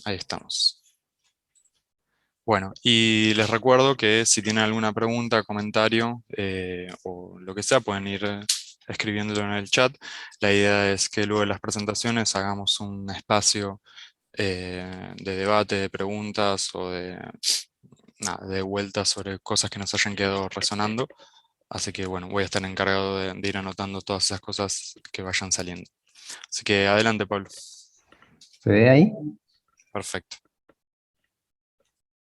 Ahí estamos. Bueno, y les recuerdo que si tienen alguna pregunta, comentario o lo que sea, pueden ir escribiéndolo en el chat. La idea es que luego de las presentaciones hagamos un espacio de debate, de preguntas o nada, de vueltas sobre cosas que nos hayan quedado resonando. Así que bueno, voy a estar encargado de ir anotando todas esas cosas que vayan saliendo. Así que adelante, Pablo. ¿Se ve ahí? Perfecto.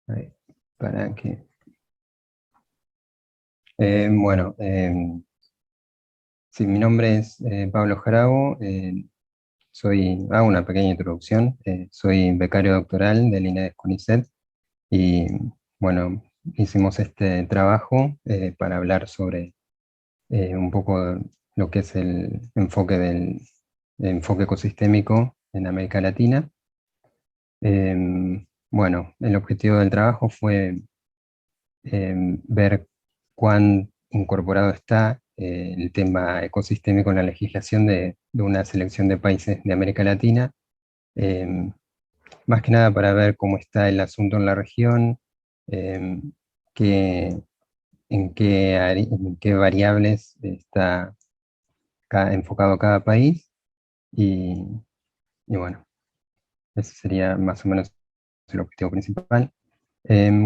Ahí, para que... bueno, sí, mi nombre es Pablo Jarabo, hago una pequeña introducción, soy becario doctoral del INEDES CONICET y bueno, hicimos este trabajo para hablar sobre un poco lo que es el enfoque ecosistémico en América Latina. Bueno, el objetivo del trabajo fue ver cuán incorporado está el tema ecosistémico en la legislación de una selección de países de América Latina, em, más que nada para ver cómo está el asunto en la región, em, qué- en qué variables está enfocado cada país, y, y bueno, ese sería más o menos el objetivo principal.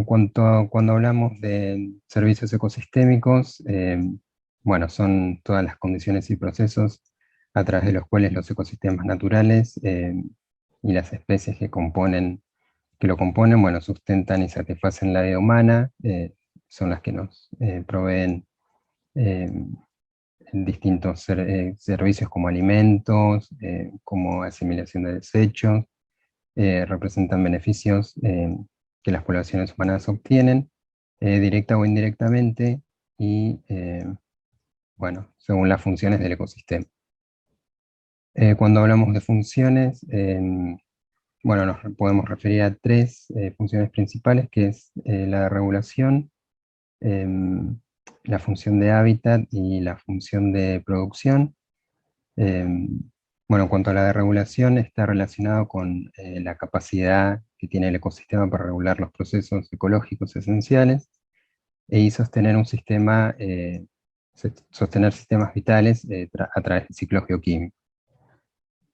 Cuando hablamos de servicios ecosistémicos, bueno, son todas las condiciones y procesos a través de los cuales los ecosistemas naturales y las especies que lo componen, bueno, sustentan y satisfacen la vida humana, son las que nos proveen em, distintos servicios como alimentos, como asimilación de desechos, representan beneficios que las poblaciones humanas obtienen, directa o indirectamente, y bueno, según las funciones del ecosistema. Cuando hablamos de funciones, bueno, nos podemos referir a tres funciones principales, que es la de regulación, em, la función de hábitat y la función de producción. Em, bueno, en cuanto a la de regulación, está relacionado con la capacidad que tiene el ecosistema para regular los procesos ecológicos esenciales y sostener un sistema, sostener sistemas vitales a través del ciclo geoquímico.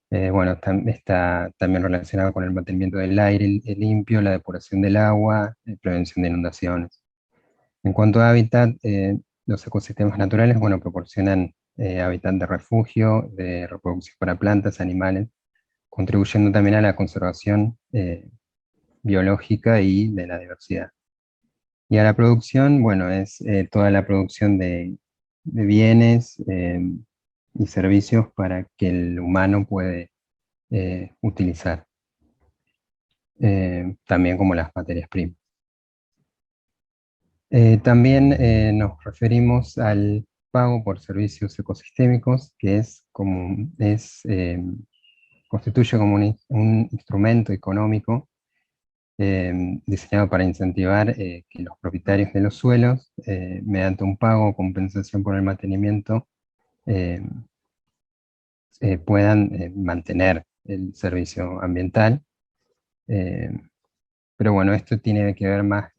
Bueno, está también relacionado con el mantenimiento del aire limpio, la depuración del agua, prevención de inundaciones. En cuanto a hábitat, los ecosistemas naturales, bueno, proporcionan hábitat de refugio, de reproducción para plantas, animales, contribuyendo también a la conservación biológica y de la diversidad. Y a la producción, bueno, es toda la producción de bienes y servicios para que el humano puede utilizar, también como las materias primas. También nos referimos al pago por servicios ecosistémicos, que constituye como un instrumento económico diseñado para incentivar que los propietarios de los suelos, mediante un pago o compensación por el mantenimiento, eh, puedan mantener el servicio ambiental. Eh, pero bueno, esto tiene que ver más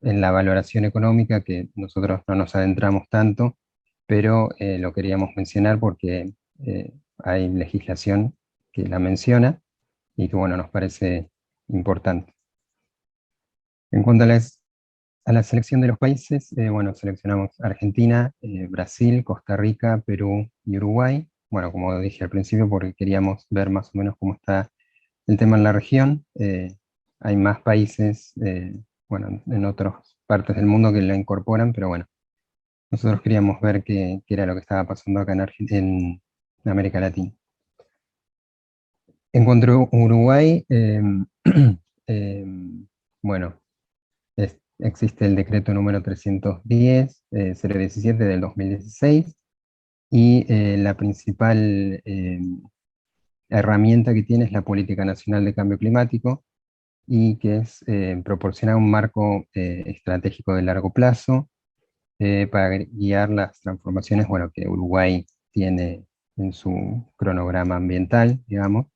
en la valoración económica, que nosotros no nos adentramos tanto, pero lo queríamos mencionar porque hay legislación que la menciona y que bueno, nos parece importante. En cuanto a la selección de los países, bueno, seleccionamos Argentina, Brasil, Costa Rica, Perú y Uruguay. Bueno, como dije al principio, porque queríamos ver más o menos cómo está el tema en la región. Hay más países, bueno, en otras partes del mundo que la incorporan, pero bueno, nosotros queríamos ver qué era lo que estaba pasando acá en América Latina. En cuanto a Uruguay, bueno, existe el decreto número 310, 017 del 2016, y la principal herramienta que tiene es la Política Nacional de Cambio Climático, y que es proporcionar un marco estratégico de largo plazo para guiar las transformaciones, bueno, que Uruguay tiene en su cronograma ambiental, digamos,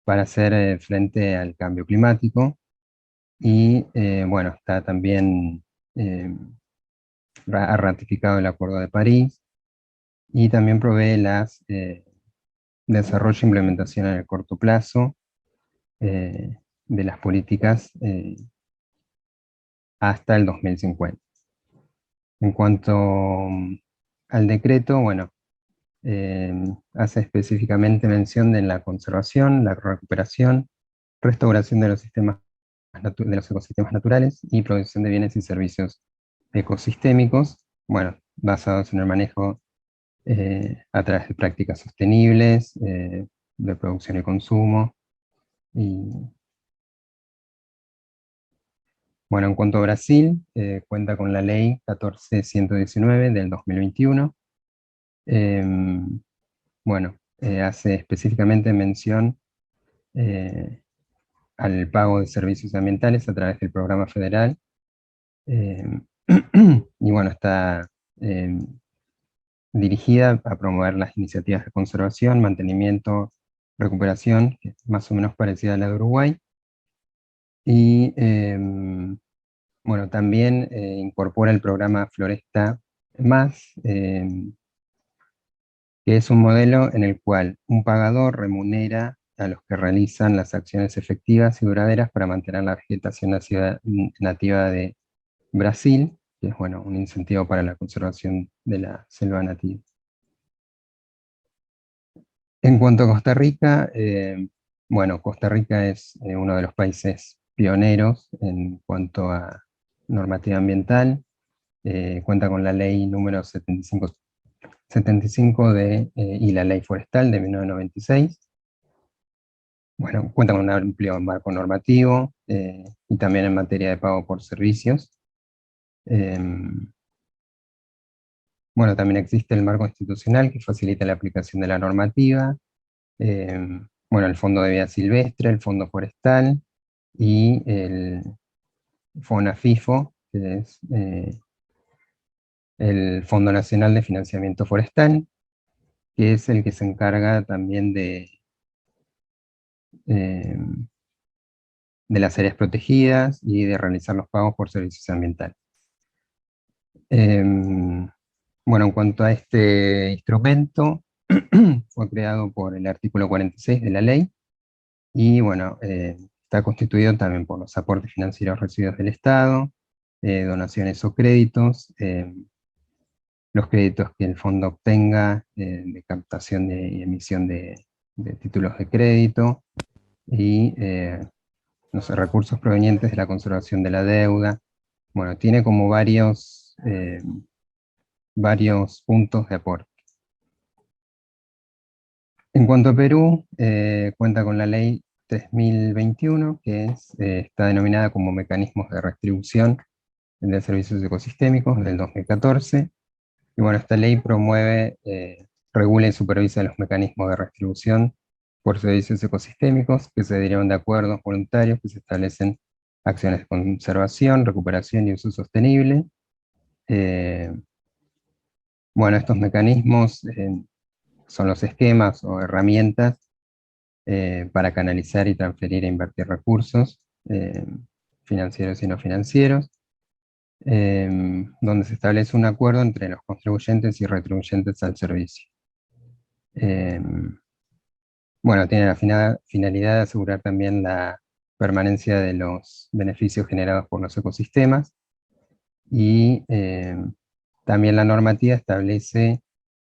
para hacer frente al cambio climático. Y bueno, está también, ha ratificado el Acuerdo de París y también provee las desarrollo e implementación en el corto plazo de las políticas hasta el 2050. En cuanto al decreto, bueno, eh, hace específicamente mención de la conservación, la recuperación, restauración de los de los ecosistemas naturales y producción de bienes y servicios ecosistémicos, bueno, basados en el manejo a través de prácticas sostenibles, de producción y consumo. Y bueno, en cuanto a Brasil, cuenta con la ley 14.119 del 2021. Bueno, hace específicamente mención eh, al pago de servicios ambientales a través del programa federal. em, y bueno, está dirigida a promover las iniciativas de conservación, mantenimiento, recuperación, que es más o menos parecida a la de Uruguay. Y bueno, también incorpora el programa Floresta Más, que es un modelo en el cual un pagador remunera a los que realizan las acciones efectivas y duraderas para mantener la vegetación nativa de Brasil, que es bueno, un incentivo para la conservación de la selva nativa. En cuanto a Costa Rica, bueno, Costa Rica es uno de los países pioneros en cuanto a normativa ambiental. Cuenta con la ley número 75 y la ley forestal de 1996. Bueno, cuenta con un amplio marco normativo y también en materia de pago por servicios. Bueno, también existe el marco institucional que facilita la aplicación de la normativa. Bueno, el Fondo de Vida Silvestre, el Fondo Forestal y el FONAFIFO, que es el Fondo Nacional de Financiamiento Forestal, que es el que se encarga también eh, de las áreas protegidas y de realizar los pagos por servicios ambientales. Bueno, en cuanto a este instrumento, fue creado por el artículo 46 de la ley, y bueno, está constituido también por los aportes financieros recibidos del Estado, donaciones o créditos, los créditos que el fondo obtenga de captación y emisión de títulos de crédito, y los recursos provenientes de la conservación de la deuda. Bueno, tiene como varios puntos de aporte. En cuanto a Perú, cuenta con la ley 3021, que está denominada como Mecanismos de Restribución de Servicios Ecosistémicos del 2014. Y bueno, esta ley promueve, regula y supervisa los mecanismos de restribución por servicios ecosistémicos que se derivan de acuerdos voluntarios que se establecen acciones de conservación, recuperación y uso sostenible. Bueno, estos mecanismos son los esquemas o herramientas para canalizar y transferir e invertir recursos financieros y no financieros, donde se establece un acuerdo entre los contribuyentes y retribuyentes al servicio. Bueno, tiene la finalidad de asegurar también la permanencia de los beneficios generados por los ecosistemas, y también la normativa establece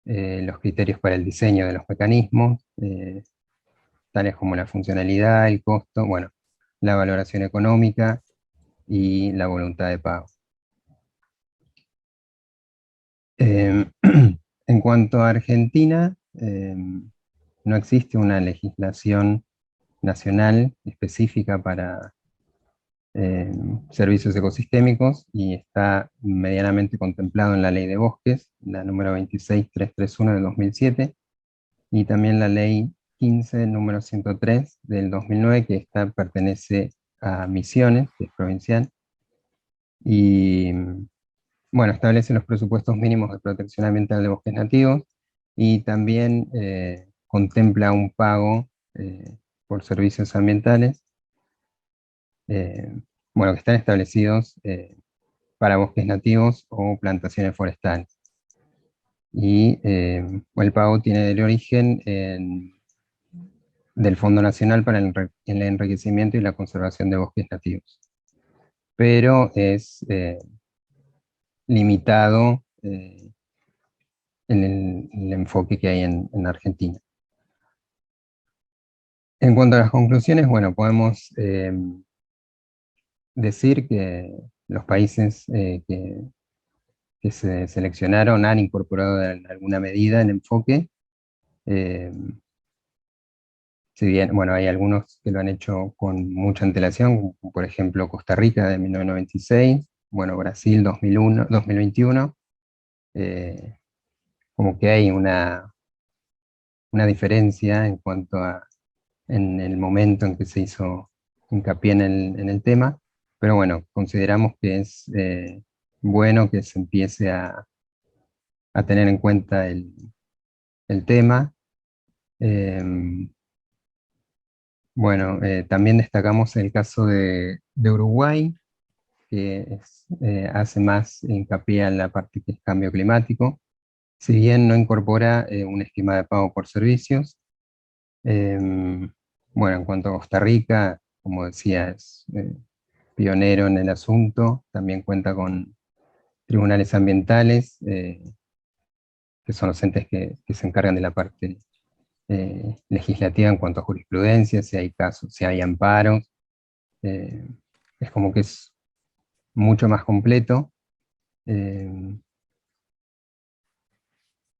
los criterios para el diseño de los mecanismos, tales como la funcionalidad, el costo, bueno, la valoración económica y la voluntad de pago. En cuanto a Argentina, no existe una legislación nacional específica para servicios ecosistémicos, y está medianamente contemplado en la Ley de Bosques, la número 26331 del 2007, y también la Ley 15, número 103 del 2009, que esta pertenece a Misiones, que es provincial, y bueno, establece los presupuestos mínimos de protección ambiental de bosques nativos, y también contempla un pago por servicios ambientales, bueno, que están establecidos para bosques nativos o plantaciones forestales. Y el pago tiene el origen del Fondo Nacional para el Enriquecimiento y la Conservación de Bosques Nativos, pero es limitado en el enfoque que hay en Argentina. En cuanto a las conclusiones, bueno, podemos decir que los países que se seleccionaron han incorporado en alguna medida el enfoque. Si bien, bueno, hay algunos que lo han hecho con mucha antelación, como por ejemplo Costa Rica de 1996, bueno, Brasil 2021, como que hay una diferencia en cuanto a en el momento en que se hizo hincapié en el tema, pero bueno, consideramos que es bueno que se empiece a tener en cuenta el tema. Bueno, también destacamos el caso de Uruguay, que hace más hincapié en la parte que es cambio climático, si bien no incorpora un esquema de pago por servicios. Bueno, en cuanto a Costa Rica, como decía, es pionero en el asunto, también cuenta con tribunales ambientales, que son los entes que se encargan de la parte legislativa en cuanto a jurisprudencia, si hay casos, si hay amparos. Es como que es mucho más completo.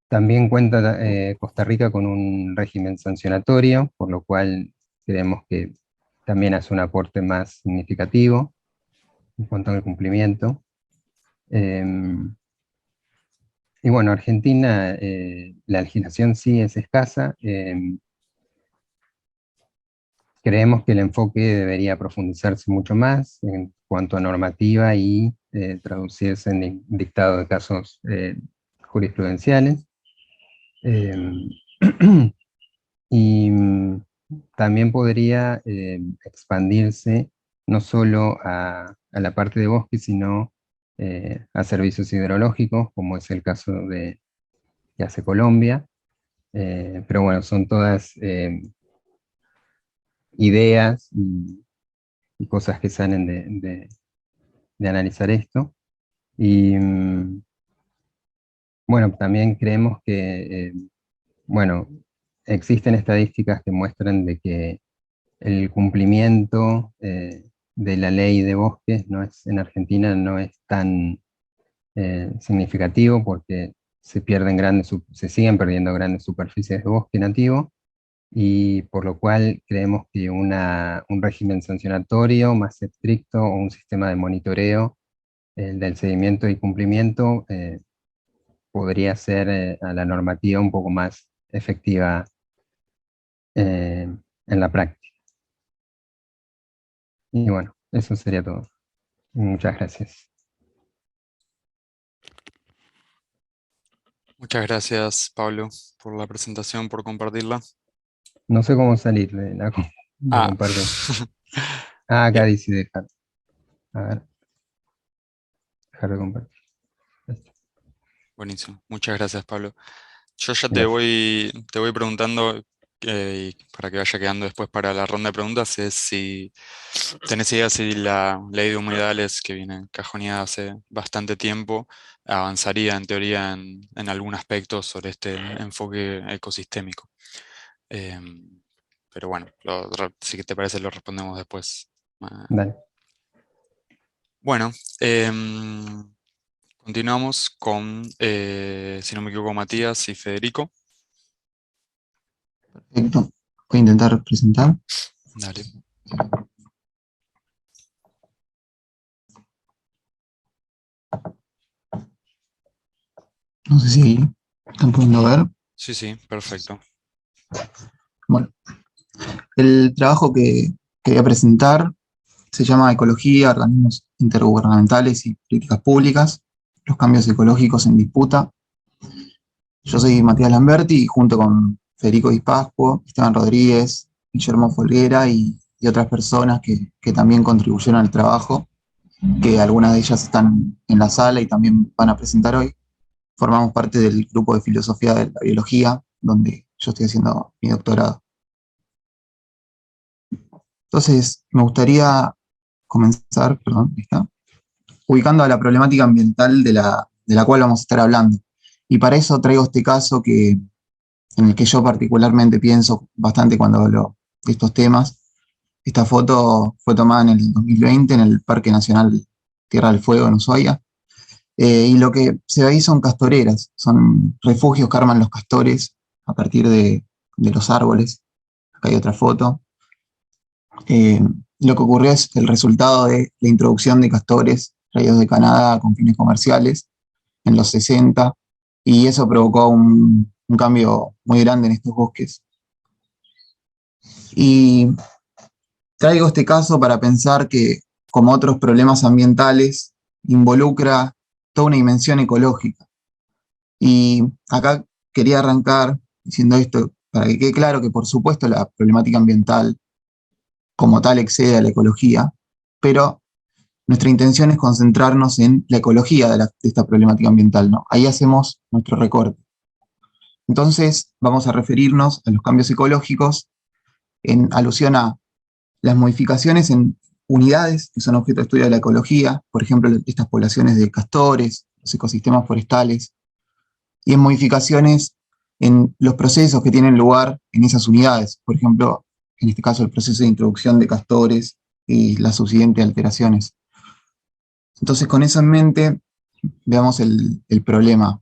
También cuenta Costa Rica con un régimen sancionatorio, por lo cual creemos que también hace un aporte más significativo en cuanto al cumplimiento. Y bueno, Argentina, la legislación sí es escasa. Creemos que el enfoque debería profundizarse mucho más en cuanto a normativa y traducirse en dictado de casos jurisprudenciales. Y también podría expandirse no solo a la parte de bosque, sino a servicios hidrológicos, como es el caso que hace Colombia. Pero bueno, son todas ideas y cosas que salen de analizar esto. Y bueno, también creemos que, bueno, existen estadísticas que muestran de que el cumplimiento de la ley de bosques en Argentina no es tan significativo, porque se siguen perdiendo grandes superficies de bosque nativo, y por lo cual creemos que un régimen sancionatorio más estricto o un sistema de monitoreo del seguimiento y cumplimiento podría ser a la normativa un poco más efectiva en la práctica. Y bueno, eso sería todo. Muchas gracias. Muchas gracias, Pablo, por la presentación, por compartirla. No sé cómo salir de Ah, compartir. Ah, acá bien, dice dejar. A ver, dejar de compartir. buenísimo. Muchas gracias, Pablo. Yo ya Gracias. te voy preguntando, y para que vaya quedando después para la ronda de preguntas, es si tenés idea si la ley de humedales que viene cajoneada hace bastante tiempo avanzaría en teoría en algún aspecto sobre este enfoque ecosistémico. Em, pero bueno, si te parece lo respondemos después. Ah, Dale. Bueno, continuamos con, si no me equivoco, Matías y Federico. Perfecto. Voy a intentar presentar. Dale. No sé si están pudiendo ver. Sí, sí, perfecto. Bueno, el trabajo que voy a presentar se llama Ecología, organismos intergubernamentales y políticas públicas, los cambios ecológicos en disputa. Yo soy Matías Lamberti y junto con Federico Di Pascuo, Esteban Rodríguez, Guillermo Folguera y otras personas que también contribuyeron al trabajo, que algunas de ellas están en la sala y también van a presentar hoy. Formamos parte del grupo de filosofía de la biología, donde yo estoy haciendo mi doctorado. Entonces, me gustaría comenzar, perdón, ¿ahí está? Ubicando a la problemática ambiental de la cual vamos a estar hablando. Y para eso traigo este caso en el que yo particularmente pienso bastante cuando hablo de estos temas. Esta foto fue tomada en el 2020 en el Parque Nacional Tierra del Fuego en Ushuaia. Y lo que se ve ahí son castoreras, son refugios que arman los castores a partir de los árboles. Acá hay otra foto. Lo que ocurrió es el resultado de la introducción de castores traídos de Canadá con fines comerciales en los 60, y eso provocó un cambio muy grande en estos bosques. Y traigo este caso para pensar que, como otros problemas ambientales, involucra toda una dimensión ecológica. Y acá quería arrancar diciendo esto, para que quede claro que por supuesto la problemática ambiental como tal excede a la ecología, pero nuestra intención es concentrarnos en la ecología de esta problemática ambiental, ¿no? Ahí hacemos nuestro recorte. Entonces vamos a referirnos a los cambios ecológicos en alusión a las modificaciones en unidades que son objeto de estudio de la ecología, por ejemplo, estas poblaciones de castores, los ecosistemas forestales, y en modificaciones en los procesos que tienen lugar en esas unidades, por ejemplo, en este caso el proceso de introducción de castores y las subsiguientes alteraciones. Entonces, con eso en mente, veamos el problema.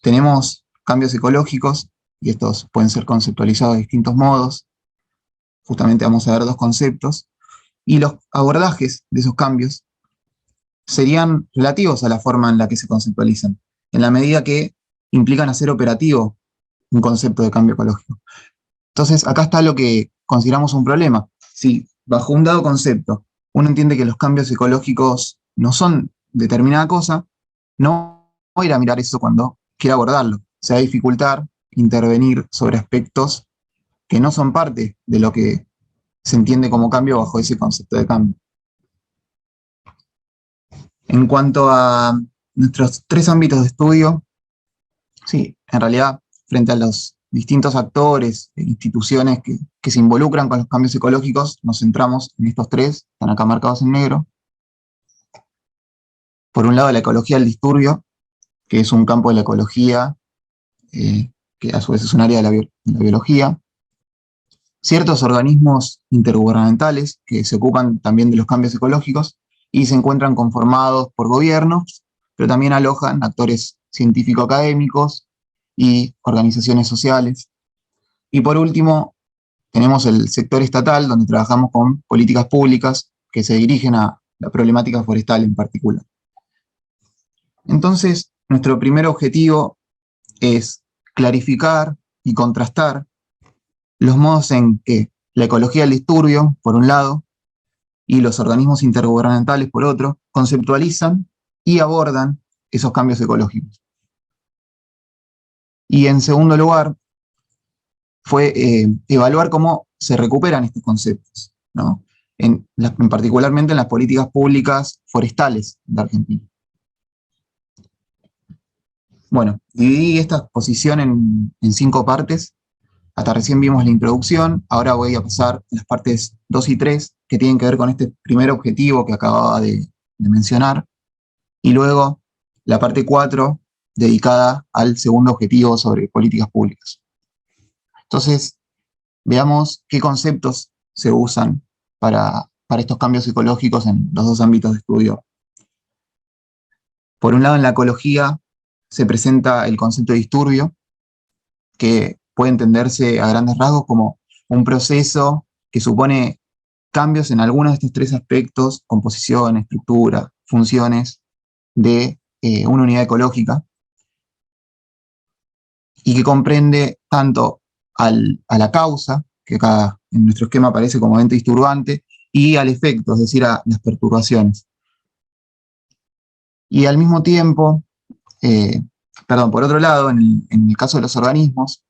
Tenemos cambios ecológicos, y estos pueden ser conceptualizados de distintos modos. Justamente vamos a ver dos conceptos, y los abordajes de esos cambios serían relativos a la forma en la que se conceptualizan, en la medida que implican hacer operativo un concepto de cambio ecológico. Entonces, acá está lo que consideramos un problema. Si bajo un dado concepto uno entiende que los cambios ecológicos no son determinada cosa, no va a ir a mirar eso cuando quiera abordarlo. Se va a dificultar intervenir sobre aspectos que no son parte de lo que se entiende como cambio bajo ese concepto de cambio. En cuanto a nuestros tres ámbitos de estudio, sí, en realidad, frente a los distintos actores e instituciones que se involucran con los cambios ecológicos, nos centramos en estos tres, están acá marcados en negro. Por un lado, la ecología del disturbio, que es un campo de la ecología, que a su vez es un área de la biología. Ciertos organismos intergubernamentales que se ocupan también de los cambios ecológicos y se encuentran conformados por gobiernos, pero también alojan actores científico-académicos y organizaciones sociales. Y por último, tenemos el sector estatal, donde trabajamos con políticas públicas que se dirigen a la problemática forestal en particular. Entonces, nuestro primer objetivo es clarificar y contrastar los modos en que la ecología del disturbio, por un lado, y los organismos intergubernamentales, por otro, conceptualizan y abordan esos cambios ecológicos. Y en segundo lugar, fue evaluar cómo se recuperan estos conceptos, ¿no? Particularmente en las políticas públicas forestales de Argentina. Bueno, dividí esta exposición en 5 partes. Hasta recién vimos la introducción, ahora voy a pasar a las partes 2 y 3, que tienen que ver con este primer objetivo que acababa de mencionar, y luego la parte 4, dedicada al segundo objetivo sobre políticas públicas. Entonces, veamos qué conceptos se usan para estos cambios ecológicos en los dos ámbitos de estudio. Por un lado, en la ecología se presenta el concepto de disturbio, que puede entenderse a grandes rasgos como un proceso que supone cambios en algunos de estos tres aspectos: composición, estructura, funciones de una unidad ecológica, y que comprende tanto a la causa, que acá en nuestro esquema aparece como ente disturbante, y al efecto, es decir, a las perturbaciones. Y al mismo tiempo, por otro lado, en el caso de los organismos,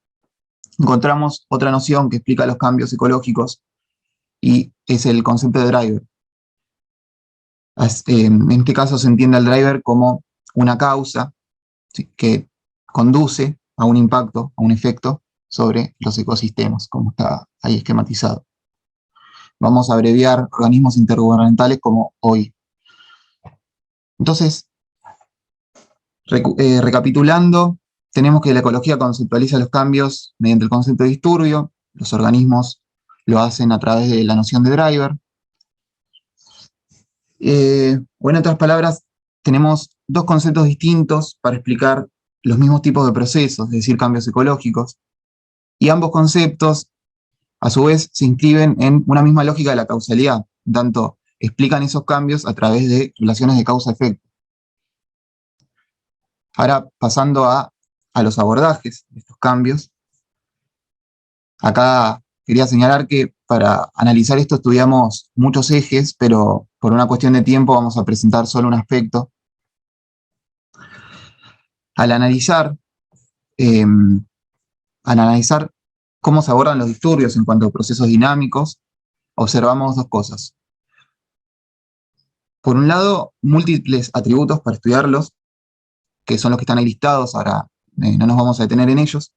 encontramos otra noción que explica los cambios ecológicos y es el concepto de driver. En este caso se entiende al driver como una causa, ¿sí?, que conduce a un impacto, a un efecto sobre los ecosistemas, como está ahí esquematizado. Vamos a abreviar organismos intergubernamentales como OI. Entonces, recapitulando, tenemos que la ecología conceptualiza los cambios mediante el concepto de disturbio, los organismos lo hacen a través de la noción de driver. O en otras palabras, tenemos dos conceptos distintos para explicar los mismos tipos de procesos, es decir, cambios ecológicos, y ambos conceptos, a su vez, se inscriben en una misma lógica de la causalidad, tanto explican esos cambios a través de relaciones de causa-efecto. Ahora, pasando a los abordajes de estos cambios, acá quería señalar que para analizar esto estudiamos muchos ejes, pero por una cuestión de tiempo vamos a presentar solo un aspecto. Al analizar cómo se abordan los disturbios en cuanto a procesos dinámicos, observamos dos cosas. Por un lado, múltiples atributos para estudiarlos, que son los que están ahí listados, ahora no nos vamos a detener en ellos.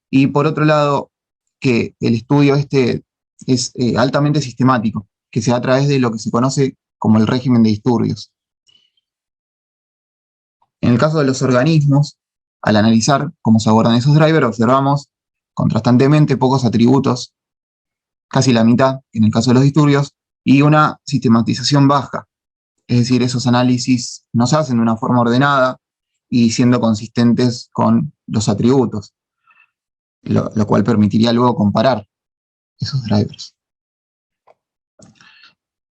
Y por otro lado, que el estudio este es altamente sistemático, que se da a través de lo que se conoce como el régimen de disturbios. En el caso de los organismos, al analizar cómo se abordan esos drivers, observamos contrastantemente pocos atributos, casi la mitad en el caso de los disturbios, y una sistematización baja. Es decir, esos análisis no se hacen de una forma ordenada y siendo consistentes con los atributos, lo cual permitiría luego comparar esos drivers.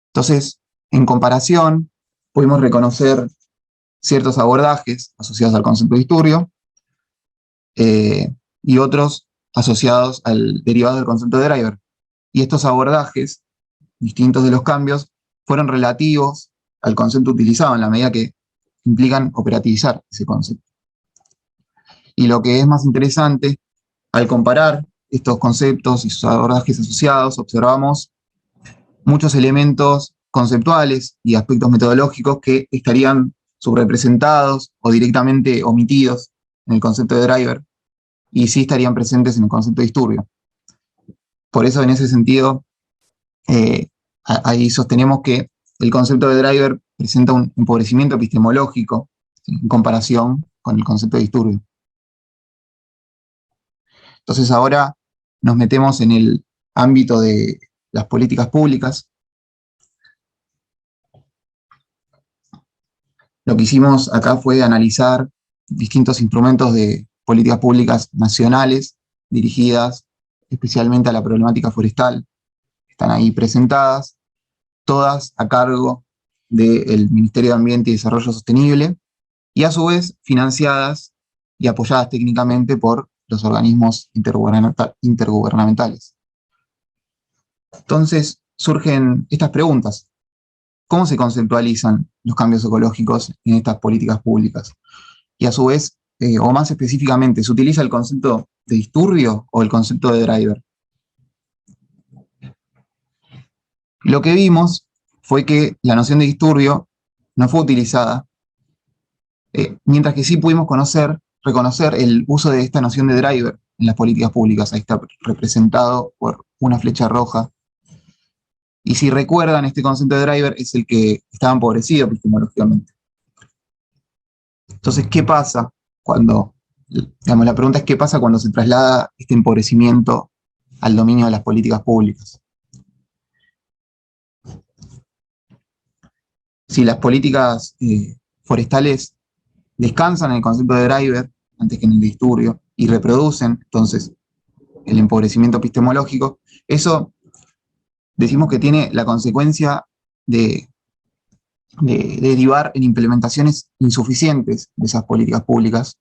Entonces, en comparación, pudimos reconocer ciertos abordajes asociados al concepto de disturbio y otros asociados al derivado del concepto de driver. Y estos abordajes, distintos de los cambios, fueron relativos al concepto utilizado en la medida que implican operativizar ese concepto. Y lo que es más interesante, al comparar estos conceptos y sus abordajes asociados, observamos muchos elementos conceptuales y aspectos metodológicos que estarían subrepresentados o directamente omitidos en el concepto de driver, y sí estarían presentes en el concepto de disturbio. Por eso, en ese sentido, ahí sostenemos que el concepto de driver presenta un empobrecimiento epistemológico, ¿sí?, en comparación con el concepto de disturbio. Entonces ahora nos metemos en el ámbito de las políticas públicas. Lo que hicimos acá fue analizar distintos instrumentos de políticas públicas nacionales dirigidas especialmente a la problemática forestal. Están ahí presentadas, todas a cargo del Ministerio de Ambiente y Desarrollo Sostenible, y a su vez financiadas y apoyadas técnicamente por los organismos intergubernamentales. Entonces surgen estas preguntas. ¿Cómo se conceptualizan los cambios ecológicos en estas políticas públicas? Y a su vez, o más específicamente, ¿se utiliza el concepto de disturbio o el concepto de driver? Lo que vimos fue que la noción de disturbio no fue utilizada, mientras que sí pudimos reconocer el uso de esta noción de driver en las políticas públicas. Ahí está representado por una flecha roja. Y si recuerdan, este concepto de driver es el que estaba empobrecido epistemológicamente. Entonces, ¿qué pasa cuando, digamos, la pregunta es qué pasa cuando se traslada este empobrecimiento al dominio de las políticas públicas? Si las políticas forestales descansan en el concepto de driver antes que en el disturbio y reproducen entonces el empobrecimiento epistemológico, eso decimos que tiene la consecuencia de derivar en implementaciones insuficientes de esas políticas públicas,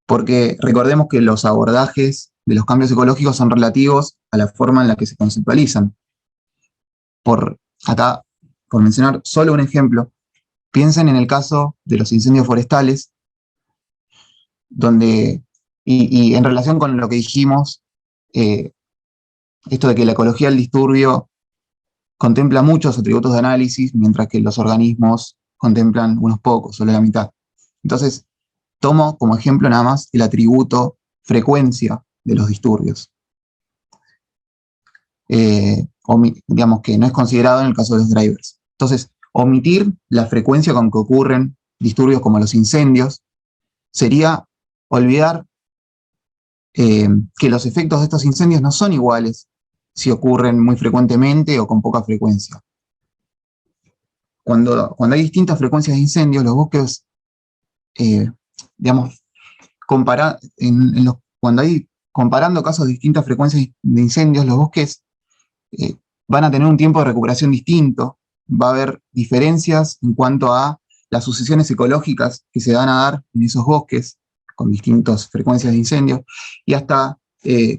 porque recordemos que los abordajes de los cambios ecológicos son relativos a la forma en la que se conceptualizan. Por mencionar solo un ejemplo, piensen en el caso de los incendios forestales, donde Y en relación con lo que dijimos, esto de que la ecología del disturbio contempla muchos atributos de análisis, mientras que los organismos contemplan unos pocos, solo la mitad. Entonces, tomo como ejemplo nada más el atributo frecuencia de los disturbios. Digamos que no es considerado en el caso de los drivers. Entonces, omitir la frecuencia con que ocurren disturbios como los incendios sería olvidar que los efectos de estos incendios no son iguales si ocurren muy frecuentemente o con poca frecuencia. Cuando hay distintas frecuencias de incendios, los bosques, digamos, cuando hay comparando casos de distintas frecuencias de incendios, los bosques van a tener un tiempo de recuperación distinto, va a haber diferencias en cuanto a las sucesiones ecológicas que se van a dar en esos bosques con distintas frecuencias de incendios, y hasta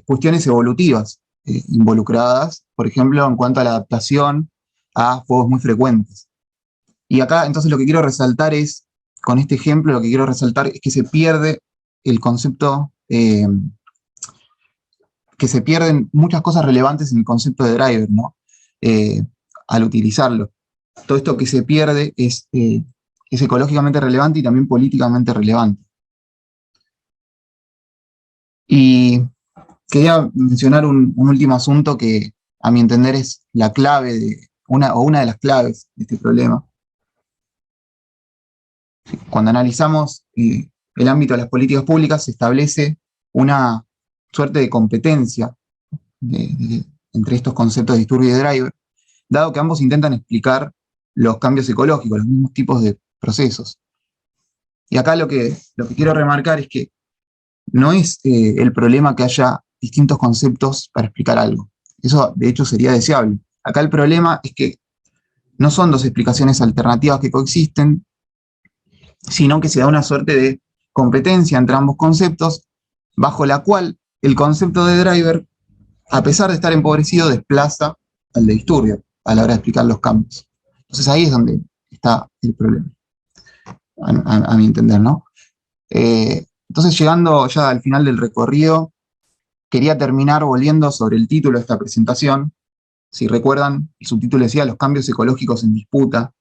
cuestiones evolutivas involucradas, por ejemplo, en cuanto a la adaptación a fuegos muy frecuentes. Y acá, entonces, lo que quiero resaltar es, con este ejemplo, lo que quiero resaltar es que se pierde el concepto, que se pierden muchas cosas relevantes en el concepto de driver, ¿no? Al utilizarlo. Todo esto que se pierde es ecológicamente relevante y también políticamente relevante. Y quería mencionar un último asunto que, a mi entender, es la clave una de las claves de este problema. Cuando analizamos el ámbito de las políticas públicas, se establece una suerte de competencia entre estos conceptos de disturbio y de driver, dado que ambos intentan explicar los cambios ecológicos, los mismos tipos de procesos. Y acá lo que quiero remarcar es que no es el problema que haya distintos conceptos para explicar algo. Eso, de hecho, sería deseable. Acá el problema es que no son dos explicaciones alternativas que coexisten, sino que se da una suerte de competencia entre ambos conceptos, bajo la cual el concepto de driver, a pesar de estar empobrecido, desplaza al de disturbio a la hora de explicar los cambios. Entonces ahí es donde está el problema, a mi entender, ¿no? Entonces, llegando ya al final del recorrido, quería terminar volviendo sobre el título de esta presentación. Si recuerdan, el subtítulo decía Los cambios ecológicos en disputa.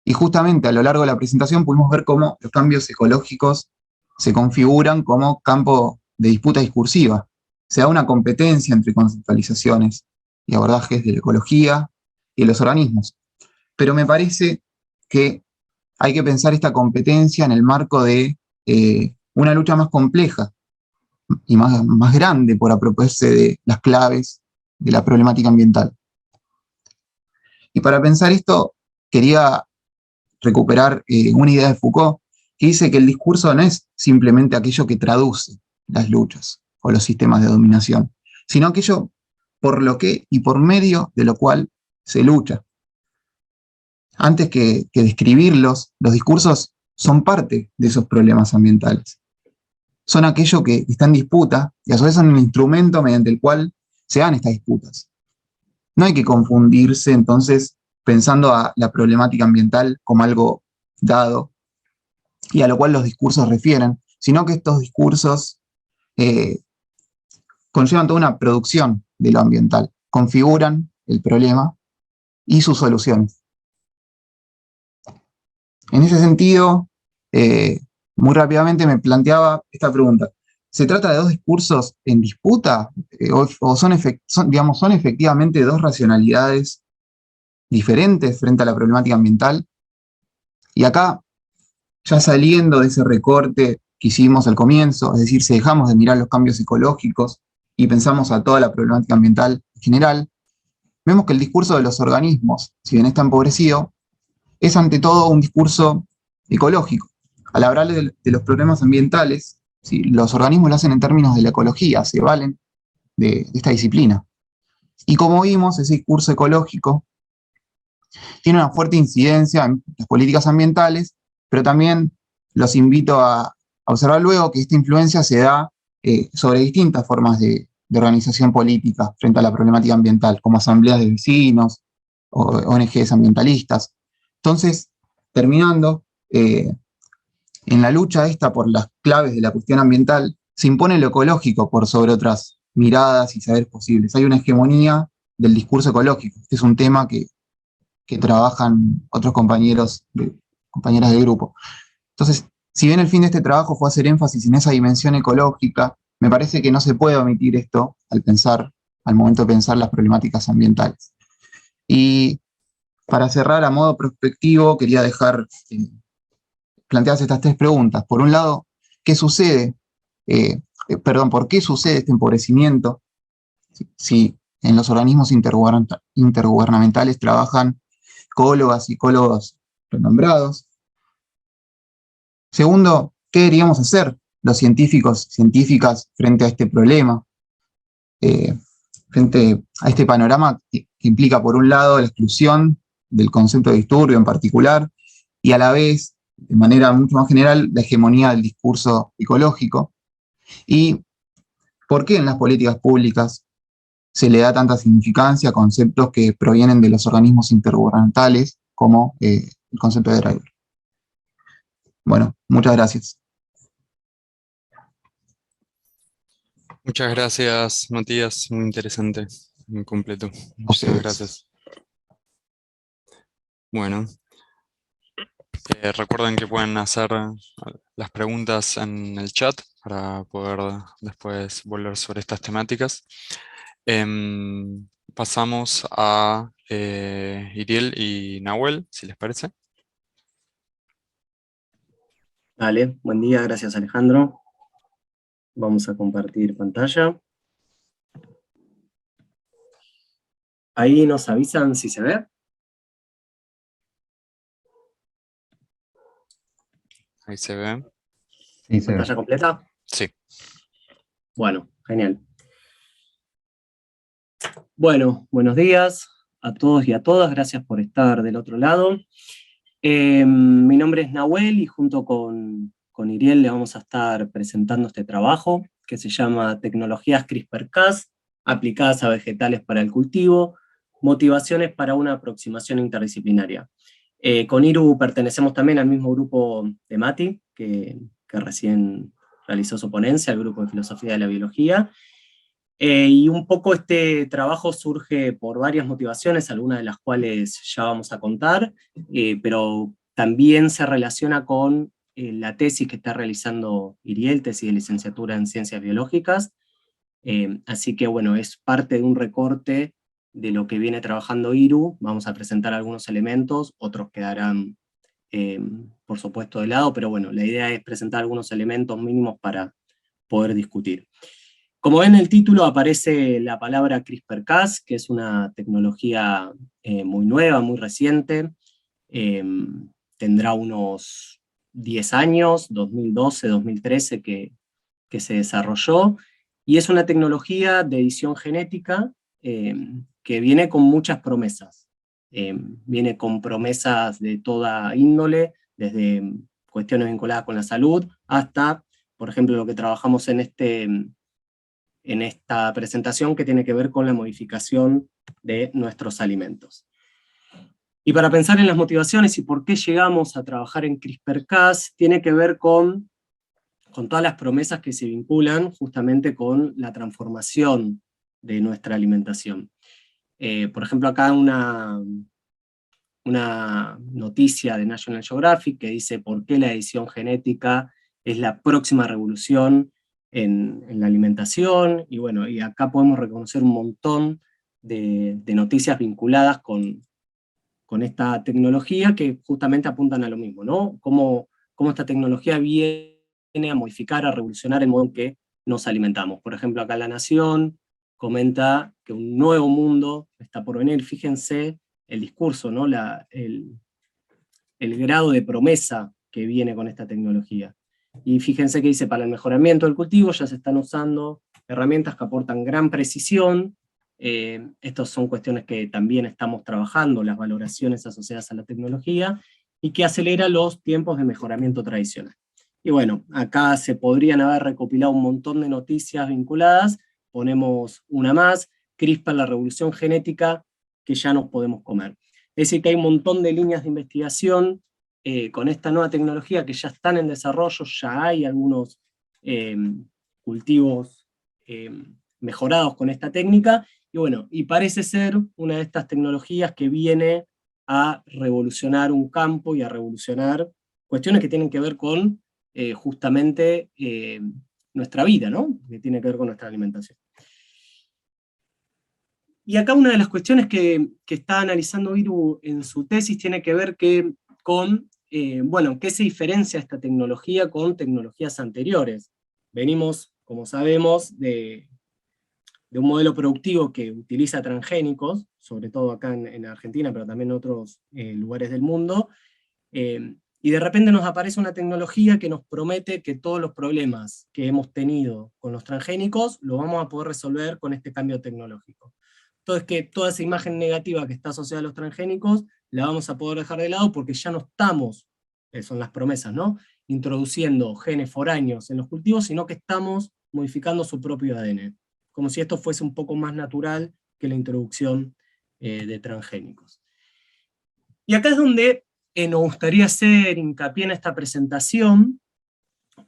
Y justamente a lo largo de la presentación pudimos ver cómo los cambios ecológicos se configuran como campo de disputa discursiva. Se da una competencia entre conceptualizaciones y abordajes de la ecología y de los organismos. Pero me parece que hay que pensar esta competencia en el marco de una lucha más compleja y más grande por apropiarse de las claves de la problemática ambiental. Y para pensar esto, quería recuperar una idea de Foucault, que dice que el discurso no es simplemente aquello que traduce las luchas o los sistemas de dominación, sino aquello por lo que y por medio de lo cual se lucha. Antes que describirlos, los discursos son parte de esos problemas ambientales. Son aquello que está en disputa y a su vez son un instrumento mediante el cual se dan estas disputas. No hay que confundirse entonces pensando a la problemática ambiental como algo dado y a lo cual los discursos refieren, sino que estos discursos conllevan toda una producción de lo ambiental, configuran el problema y sus soluciones. En ese sentido, muy rápidamente me planteaba esta pregunta. ¿Se trata de dos discursos en disputa? ¿O son efectivamente dos racionalidades diferentes frente a la problemática ambiental? Y acá, ya saliendo de ese recorte que hicimos al comienzo, es decir, si dejamos de mirar los cambios ecológicos y pensamos a toda la problemática ambiental en general, vemos que el discurso de los organismos, si bien está empobrecido, es ante todo un discurso ecológico. Al hablar de los problemas ambientales, ¿sí? Los organismos lo hacen en términos de la ecología, se valen de esta disciplina. Y como vimos, ese discurso ecológico tiene una fuerte incidencia en las políticas ambientales, pero también los invito a observar luego que esta influencia se da sobre distintas formas de organización política frente a la problemática ambiental, como asambleas de vecinos, o ONGs ambientalistas. Entonces, terminando, en la lucha esta por las claves de la cuestión ambiental, se impone lo ecológico por sobre otras miradas y saberes posibles. Hay una hegemonía del discurso ecológico. Este es un tema que trabajan otros compañeras del grupo. Entonces, si bien el fin de este trabajo fue hacer énfasis en esa dimensión ecológica, me parece que no se puede omitir esto al momento de pensar las problemáticas ambientales. Y para cerrar a modo prospectivo, quería dejar planteadas estas tres preguntas. Por un lado, ¿qué sucede? ¿Por qué sucede este empobrecimiento? Si en los organismos intergubernamentales trabajan ecólogas y ecólogos renombrados. Segundo, ¿qué deberíamos hacer los científicos y científicas frente a este problema? Frente a este panorama que implica, por un lado, la exclusión del concepto de disturbio en particular, y a la vez, de manera mucho más general, la hegemonía del discurso ecológico. ¿Y por qué en las políticas públicas se le da tanta significancia a conceptos que provienen de los organismos intergubernamentales, como el concepto de driver? Bueno, muchas gracias. Muchas gracias, Matías. Muy interesante, muy completo. Muchísimas gracias. Bueno, recuerden que pueden hacer las preguntas en el chat para poder después volver sobre estas temáticas. Pasamos a Iriel y Nahuel, si les parece. Vale, buen día, gracias Alejandro. Vamos a compartir pantalla. Ahí nos avisan si se ve. Ahí se ve. Sí, se ve. ¿Pantalla completa? Sí. Bueno, genial. Bueno, buenos días a todos y a todas, gracias por estar del otro lado. Mi nombre es Nahuel y junto con Iriel le vamos a estar presentando este trabajo que se llama Tecnologías CRISPR-Cas aplicadas a vegetales para el cultivo, motivaciones para una aproximación interdisciplinaria. Con Iru pertenecemos también al mismo grupo de Mati, que recién realizó su ponencia, el grupo de Filosofía de la Biología, y un poco este trabajo surge por varias motivaciones, algunas de las cuales ya vamos a contar, pero también se relaciona con la tesis que está realizando Iriel, tesis de licenciatura en Ciencias Biológicas, así que bueno, es parte de un recorte de lo que viene trabajando Iru. Vamos a presentar algunos elementos, otros quedarán por supuesto de lado, pero bueno, la idea es presentar algunos elementos mínimos para poder discutir. Como ven en el título aparece la palabra CRISPR-Cas, que es una tecnología muy nueva, muy reciente, tendrá unos 10 años, 2012, 2013 que se desarrolló, y es una tecnología de edición genética que viene con muchas promesas. Viene con promesas de toda índole, desde cuestiones vinculadas con la salud, hasta, por ejemplo, lo que trabajamos en esta presentación, que tiene que ver con la modificación de nuestros alimentos. Y para pensar en las motivaciones y por qué llegamos a trabajar en CRISPR-Cas, tiene que ver con todas las promesas que se vinculan justamente con la transformación de nuestra alimentación. Por ejemplo, acá una noticia de National Geographic que dice por qué la edición genética es la próxima revolución en la alimentación, y bueno, y acá podemos reconocer un montón de noticias vinculadas con esta tecnología que justamente apuntan a lo mismo, ¿no? Cómo esta tecnología viene a modificar, a revolucionar el modo en que nos alimentamos. Por ejemplo, acá La Nación comenta que un nuevo mundo está por venir. Fíjense el discurso, ¿no? el grado de promesa que viene con esta tecnología. Y fíjense que dice, para el mejoramiento del cultivo ya se están usando herramientas que aportan gran precisión. Estas son cuestiones que también estamos trabajando, las valoraciones asociadas a la tecnología, y que acelera los tiempos de mejoramiento tradicional. Y bueno, acá se podrían haber recopilado un montón de noticias vinculadas, ponemos una más: CRISPR, la revolución genética que ya nos podemos comer. Es decir, que hay un montón de líneas de investigación con esta nueva tecnología que ya están en desarrollo, ya hay algunos cultivos mejorados con esta técnica, y bueno, y parece ser una de estas tecnologías que viene a revolucionar un campo y a revolucionar cuestiones que tienen que ver con justamente nuestra vida, ¿no? Que tiene que ver con nuestra alimentación. Y acá una de las cuestiones que está analizando Viru en su tesis tiene que ver con, bueno, ¿qué se diferencia esta tecnología con tecnologías anteriores? Venimos, como sabemos, de un modelo productivo que utiliza transgénicos, sobre todo acá en Argentina, pero también en otros lugares del mundo, y de repente nos aparece una tecnología que nos promete que todos los problemas que hemos tenido con los transgénicos los vamos a poder resolver con este cambio tecnológico. Entonces, que toda esa imagen negativa que está asociada a los transgénicos la vamos a poder dejar de lado porque ya no estamos, son las promesas, ¿no?, introduciendo genes foráneos en los cultivos, sino que estamos modificando su propio ADN, como si esto fuese un poco más natural que la introducción de transgénicos. Y acá es donde nos gustaría hacer hincapié en esta presentación,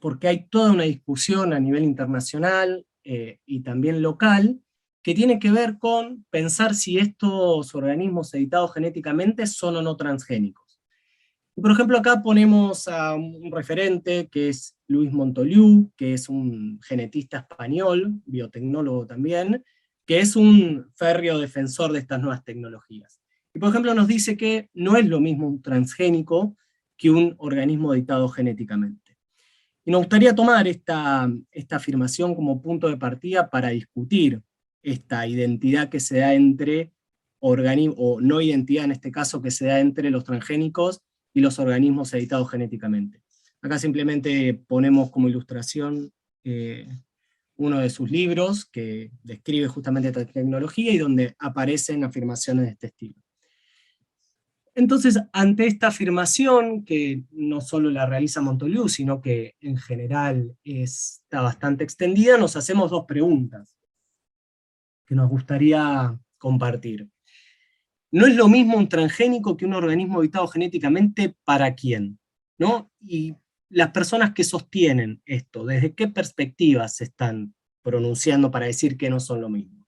porque hay toda una discusión a nivel internacional y también local, que tiene que ver con pensar si estos organismos editados genéticamente son o no transgénicos. Y por ejemplo, acá ponemos a un referente que es Luis Montoliu, que es un genetista español, biotecnólogo también, que es un férreo defensor de estas nuevas tecnologías. Y por ejemplo nos dice que no es lo mismo un transgénico que un organismo editado genéticamente. Y nos gustaría tomar esta afirmación como punto de partida para discutir esta identidad que se da entre organismos, o no identidad en este caso, que se da entre los transgénicos y los organismos editados genéticamente. Acá simplemente ponemos como ilustración uno de sus libros que describe justamente esta tecnología y donde aparecen afirmaciones de este estilo. Entonces, ante esta afirmación, que no solo la realiza Montoliu, sino que en general está bastante extendida, nos hacemos dos preguntas que nos gustaría compartir. No es lo mismo un transgénico que un organismo editado genéticamente para quién, ¿no? Y las personas que sostienen esto, ¿desde qué perspectivas se están pronunciando para decir que no son lo mismo?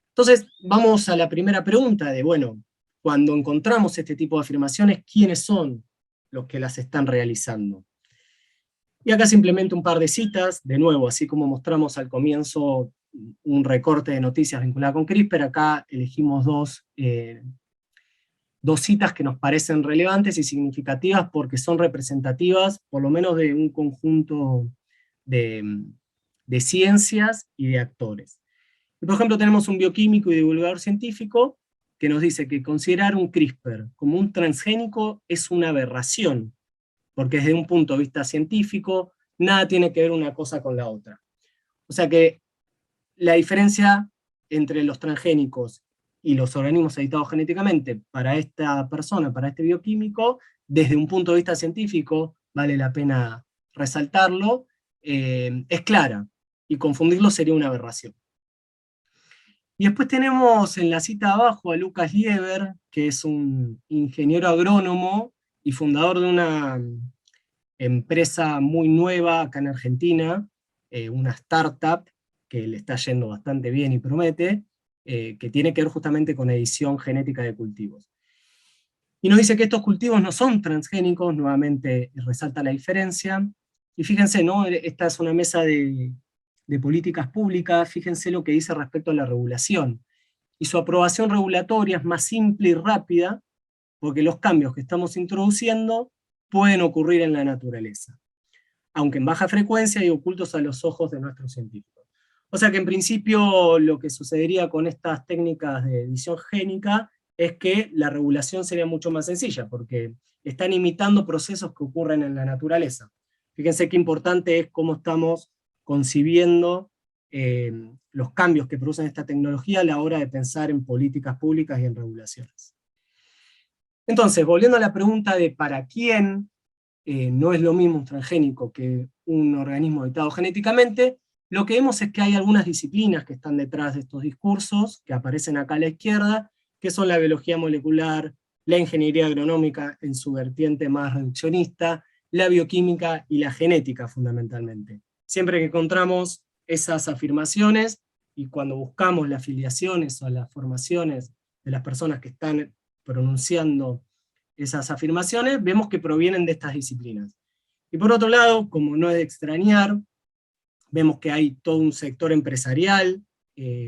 Entonces, vamos a la primera pregunta de, bueno, cuando encontramos este tipo de afirmaciones, ¿quiénes son los que las están realizando? Y acá simplemente un par de citas, de nuevo, así como mostramos al comienzo un recorte de noticias vinculada con CRISPR, acá elegimos dos citas que nos parecen relevantes y significativas porque son representativas, por lo menos de un conjunto de ciencias y de actores. Por ejemplo, tenemos un bioquímico y divulgador científico que nos dice que considerar un CRISPR como un transgénico es una aberración, porque desde un punto de vista científico, nada tiene que ver una cosa con la otra. O sea que la diferencia entre los transgénicos y los organismos editados genéticamente para esta persona, para este bioquímico, desde un punto de vista científico, vale la pena resaltarlo, es clara, y confundirlo sería una aberración. Y después tenemos en la cita abajo a Lucas Lieber, que es un ingeniero agrónomo y fundador de una empresa muy nueva acá en Argentina, una startup que le está yendo bastante bien y promete, que tiene que ver justamente con edición genética de cultivos. Y nos dice que estos cultivos no son transgénicos, nuevamente resalta la diferencia, y fíjense, ¿no? Esta es una mesa de políticas públicas, fíjense lo que dice respecto a la regulación, y su aprobación regulatoria es más simple y rápida, porque los cambios que estamos introduciendo pueden ocurrir en la naturaleza, aunque en baja frecuencia y ocultos a los ojos de nuestros científicos. O sea que en principio lo que sucedería con estas técnicas de edición génica es que la regulación sería mucho más sencilla, porque están imitando procesos que ocurren en la naturaleza. Fíjense qué importante es cómo estamos concibiendo los cambios que producen esta tecnología a la hora de pensar en políticas públicas y en regulaciones. Entonces, volviendo a la pregunta de para quién no es lo mismo un transgénico que un organismo editado genéticamente, lo que vemos es que hay algunas disciplinas que están detrás de estos discursos, que aparecen acá a la izquierda, que son la biología molecular, la ingeniería agronómica en su vertiente más reduccionista, la bioquímica y la genética fundamentalmente. siempre que encontramos esas afirmaciones, y cuando buscamos las filiaciones o las formaciones de las personas que están pronunciando esas afirmaciones, vemos que provienen de estas disciplinas. Y por otro lado, como no es de extrañar, vemos que hay todo un sector empresarial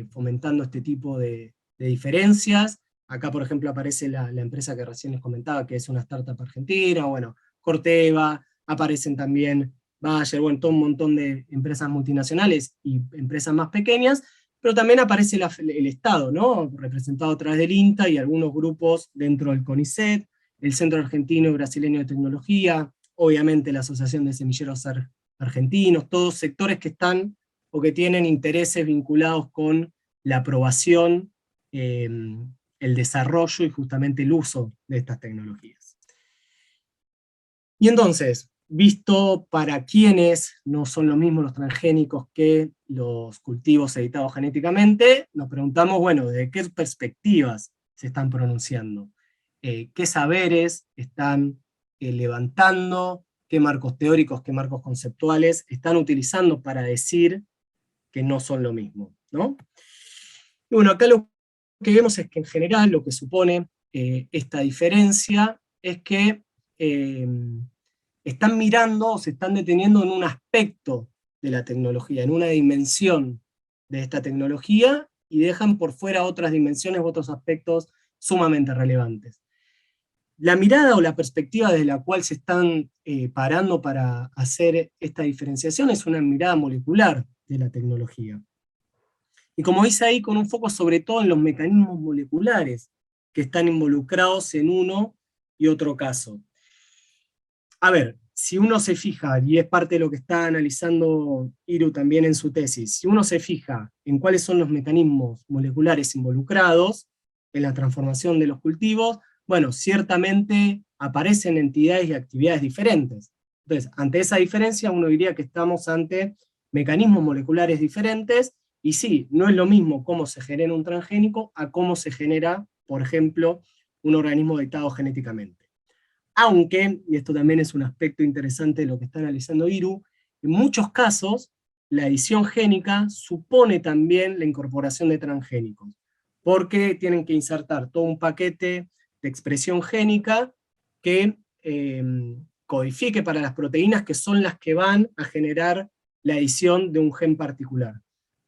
fomentando este tipo de diferencias. Acá, por ejemplo, aparece la empresa que recién les comentaba, que es una startup argentina, bueno, Corteva, aparecen también Bayer, bueno, todo un montón de empresas multinacionales y empresas más pequeñas, pero también aparece el Estado, ¿no? Representado a través del INTA y algunos grupos dentro del CONICET, el Centro Argentino y Brasileño de Tecnología, obviamente la Asociación de Semilleros Argentinos, todos sectores que están o que tienen intereses vinculados con la aprobación, el desarrollo y justamente el uso de estas tecnologías. Y entonces, visto para quienes no son lo mismo los transgénicos que los cultivos editados genéticamente, nos preguntamos, bueno, ¿de qué perspectivas se están pronunciando? ¿Qué saberes están levantando? ¿Qué marcos teóricos, qué marcos conceptuales están utilizando para decir que no son lo mismo, ¿no? Y bueno, acá lo que vemos es que en general lo que supone esta diferencia es que están mirando o se están deteniendo en un aspecto de la tecnología, en una dimensión de esta tecnología, y dejan por fuera otras dimensiones u otros aspectos sumamente relevantes. La mirada o la perspectiva desde la cual se están parando para hacer esta diferenciación es una mirada molecular de la tecnología. Y como dice ahí, con un foco sobre todo en los mecanismos moleculares que están involucrados en uno y otro caso. A ver, si uno se fija, y es parte de lo que está analizando Iru también en su tesis, si uno se fija en cuáles son los mecanismos moleculares involucrados en la transformación de los cultivos, bueno, ciertamente aparecen entidades y actividades diferentes. Entonces, ante esa diferencia, uno diría que estamos ante mecanismos moleculares diferentes, y sí, no es lo mismo cómo se genera un transgénico a cómo se genera, por ejemplo, un organismo editado genéticamente. Aunque, y esto también es un aspecto interesante de lo que está analizando Iru, en muchos casos la edición génica supone también la incorporación de transgénicos, porque tienen que insertar todo un paquete de expresión génica que codifique para las proteínas que son las que van a generar la edición de un gen particular.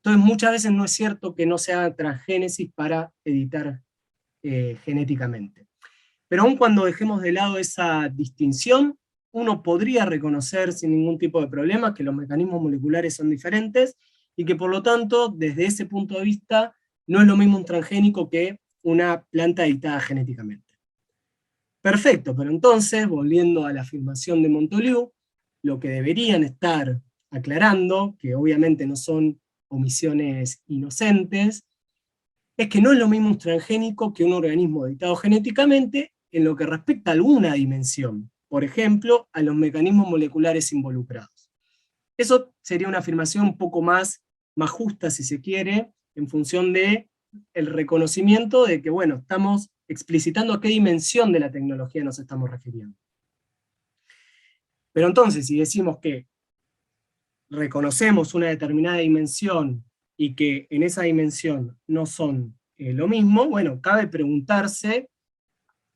Entonces muchas veces no es cierto que no se haga transgénesis para editar genéticamente. Pero aun cuando dejemos de lado esa distinción, uno podría reconocer sin ningún tipo de problema que los mecanismos moleculares son diferentes, y que por lo tanto, desde ese punto de vista, no es lo mismo un transgénico que una planta editada genéticamente. Perfecto, pero entonces, volviendo a la afirmación de Montoliu, lo que deberían estar aclarando, que obviamente no son omisiones inocentes, es que no es lo mismo un transgénico que un organismo editado genéticamente en lo que respecta a alguna dimensión, por ejemplo, a los mecanismos moleculares involucrados. Eso sería una afirmación un poco más justa, si se quiere, en función de el reconocimiento de que, bueno, estamos explicitando a qué dimensión de la tecnología nos estamos refiriendo. Pero entonces, si decimos que reconocemos una determinada dimensión y que en esa dimensión no son lo mismo, bueno, cabe preguntarse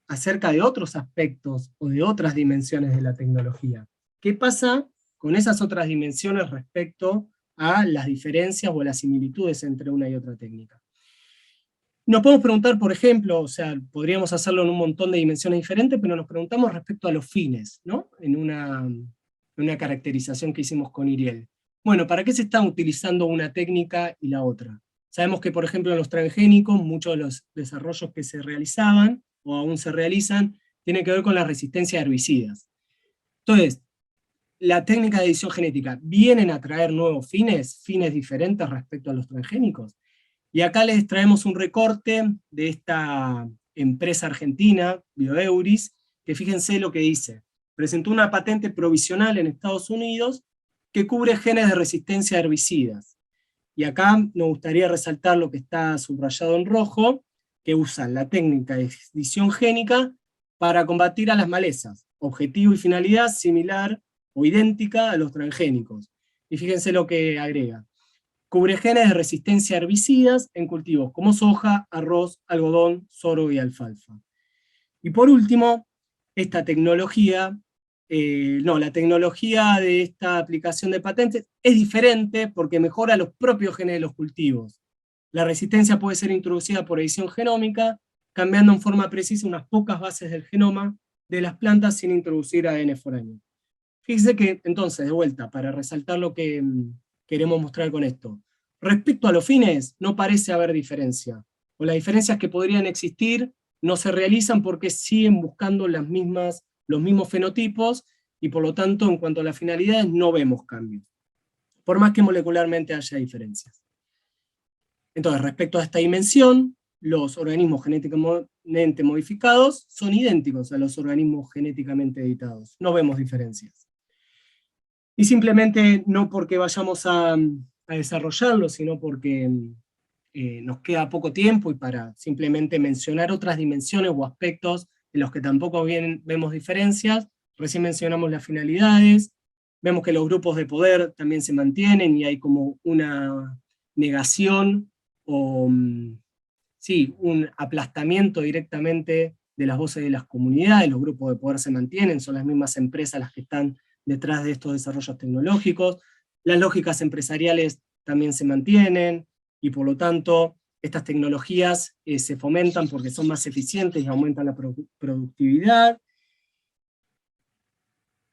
acerca de otros aspectos o de otras dimensiones de la tecnología. ¿Qué pasa con esas otras dimensiones respecto a las diferencias o las similitudes entre una y otra técnica? Nos podemos preguntar, por ejemplo, o sea, podríamos hacerlo en un montón de dimensiones diferentes, pero nos preguntamos respecto a los fines, ¿no? En una caracterización que hicimos con Iriel. Bueno, ¿para qué se está utilizando una técnica y la otra? Sabemos que, por ejemplo, en los transgénicos, muchos de los desarrollos que se realizaban, o aún se realizan, tienen que ver con la resistencia a herbicidas. Entonces, la técnica de edición genética, ¿vienen a traer nuevos fines diferentes respecto a los transgénicos? Y acá les traemos un recorte de esta empresa argentina, Bioeuris, que fíjense lo que dice. Presentó una patente provisional en Estados Unidos que cubre genes de resistencia a herbicidas. Y acá nos gustaría resaltar lo que está subrayado en rojo, que usan la técnica de edición génica para combatir a las malezas, objetivo y finalidad similar o idéntica a los transgénicos. Y fíjense lo que agrega. Cubre genes de resistencia a herbicidas en cultivos como soja, arroz, algodón, sorgo y alfalfa. Y por último, esta tecnología, la tecnología de esta aplicación de patentes es diferente porque mejora los propios genes de los cultivos. La resistencia puede ser introducida por edición genómica, cambiando en forma precisa unas pocas bases del genoma de las plantas sin introducir ADN foráneo. Fíjense que, entonces, de vuelta, para resaltar lo que queremos mostrar con esto, respecto a los fines, no parece haber diferencia, o las diferencias que podrían existir no se realizan porque siguen buscando los mismos fenotipos, y por lo tanto, en cuanto a las finalidades, no vemos cambios, por más que molecularmente haya diferencias. Entonces, respecto a esta dimensión, los organismos genéticamente modificados son idénticos a los organismos genéticamente editados, no vemos diferencias. Y simplemente no porque vayamos a desarrollarlo, sino porque nos queda poco tiempo, y para simplemente mencionar otras dimensiones o aspectos en los que tampoco vemos diferencias. Recién mencionamos las finalidades, vemos que los grupos de poder también se mantienen, y hay como una negación, o sí, un aplastamiento directamente de las voces de las comunidades. Los grupos de poder se mantienen, son las mismas empresas las que están detrás de estos desarrollos tecnológicos. Las lógicas empresariales también se mantienen, y por lo tanto estas tecnologías se fomentan porque son más eficientes y aumentan la productividad.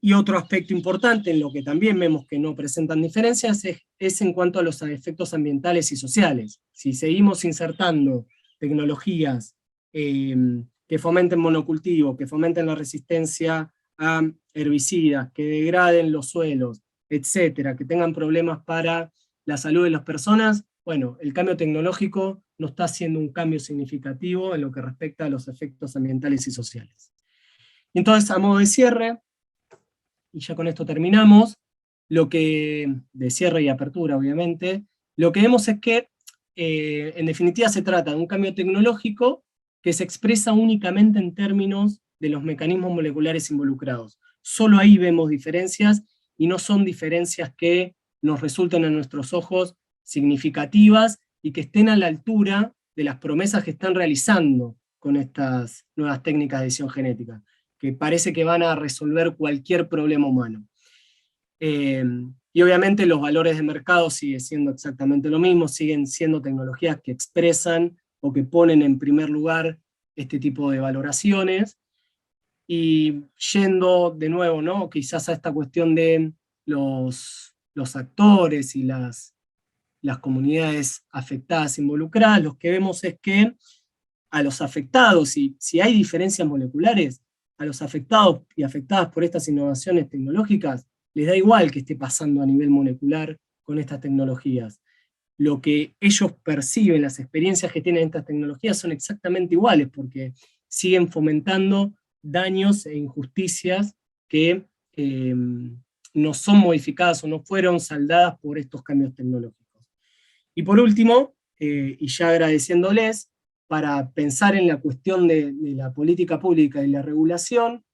Y otro aspecto importante en lo que también vemos que no presentan diferencias es en cuanto a los efectos ambientales y sociales. Si seguimos insertando tecnologías que fomenten monocultivo, que fomenten la resistencia a herbicidas, que degraden los suelos, etcétera, que tengan problemas para la salud de las personas, bueno, el cambio tecnológico no está haciendo un cambio significativo en lo que respecta a los efectos ambientales y sociales. Entonces, a modo de cierre, y ya con esto terminamos, de cierre y apertura obviamente, lo que vemos es que en definitiva se trata de un cambio tecnológico que se expresa únicamente en términos de los mecanismos moleculares involucrados. Solo ahí vemos diferencias, y no son diferencias que nos resulten a nuestros ojos significativas y que estén a la altura de las promesas que están realizando con estas nuevas técnicas de edición genética, que parece que van a resolver cualquier problema humano. Y obviamente los valores de mercado siguen siendo exactamente lo mismo, siguen siendo tecnologías que expresan o que ponen en primer lugar este tipo de valoraciones. Y yendo de nuevo, ¿no?, quizás a esta cuestión de los actores y las comunidades afectadas, involucradas, lo que vemos es que a los afectados, y si hay diferencias moleculares, a los afectados y afectadas por estas innovaciones tecnológicas, les da igual que esté pasando a nivel molecular con estas tecnologías. Lo que ellos perciben, las experiencias que tienen estas tecnologías son exactamente iguales, porque siguen fomentando daños e injusticias que no son modificadas o no fueron saldadas por estos cambios tecnológicos. Y por último, y ya agradeciéndoles, para pensar en la cuestión de la política pública y la regulación,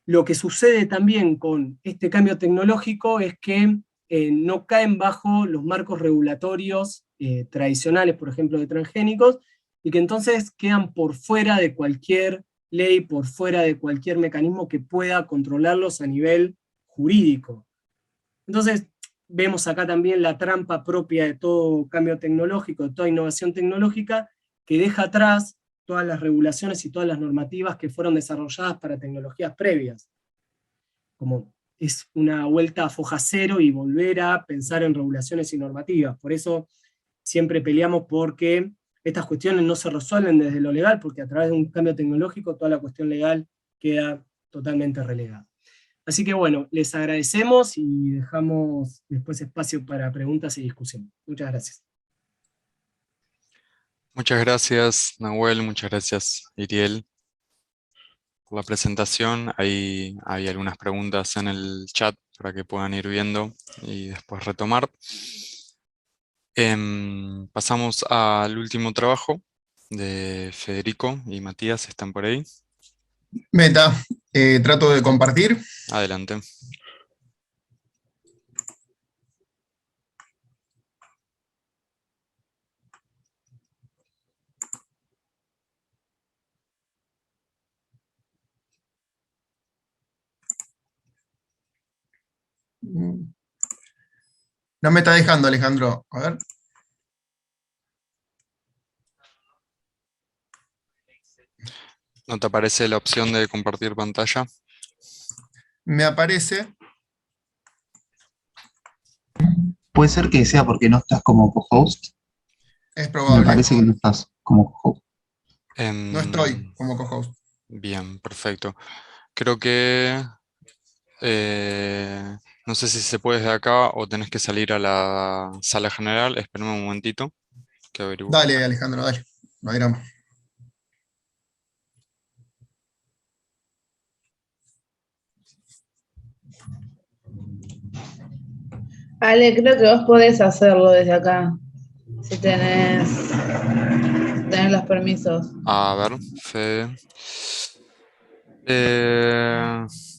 lo que sucede también con este cambio tecnológico es que no caen bajo los marcos regulatorios tradicionales, por ejemplo, de transgénicos, y que entonces quedan por fuera de cualquier ley, por fuera de cualquier mecanismo que pueda controlarlos a nivel jurídico. Entonces, vemos acá también la trampa propia de todo cambio tecnológico, de toda innovación tecnológica, que deja atrás todas las regulaciones y todas las normativas que fueron desarrolladas para tecnologías previas. Como es una vuelta a foja cero y volver a pensar en regulaciones y normativas. Por eso siempre peleamos porque estas cuestiones no se resuelven desde lo legal, porque a través de un cambio tecnológico toda la cuestión legal queda totalmente relegada. Así que bueno, les agradecemos y dejamos después espacio para preguntas y discusión. Muchas gracias. Muchas gracias, Nahuel, muchas gracias, Iriel, por la presentación. Hay algunas preguntas en el chat para que puedan ir viendo y después retomar. Pasamos al último trabajo de Federico y Matías, ¿están por ahí? Meta, trato de compartir. Adelante. No me está dejando, Alejandro. A ver. ¿No te aparece la opción de compartir pantalla? Me aparece. Puede ser que sea porque no estás como co-host. Es Me probable. parece que no estás como co-host. No estoy como co-host. Bien, perfecto. Creo que... no sé si se puede desde acá o tenés que salir a la sala general. Espérame un momentito que averiguo. Dale, Alejandro, dale. No hay drama. Ale, creo que vos podés hacerlo desde acá, si tenés los permisos. A ver, Fede.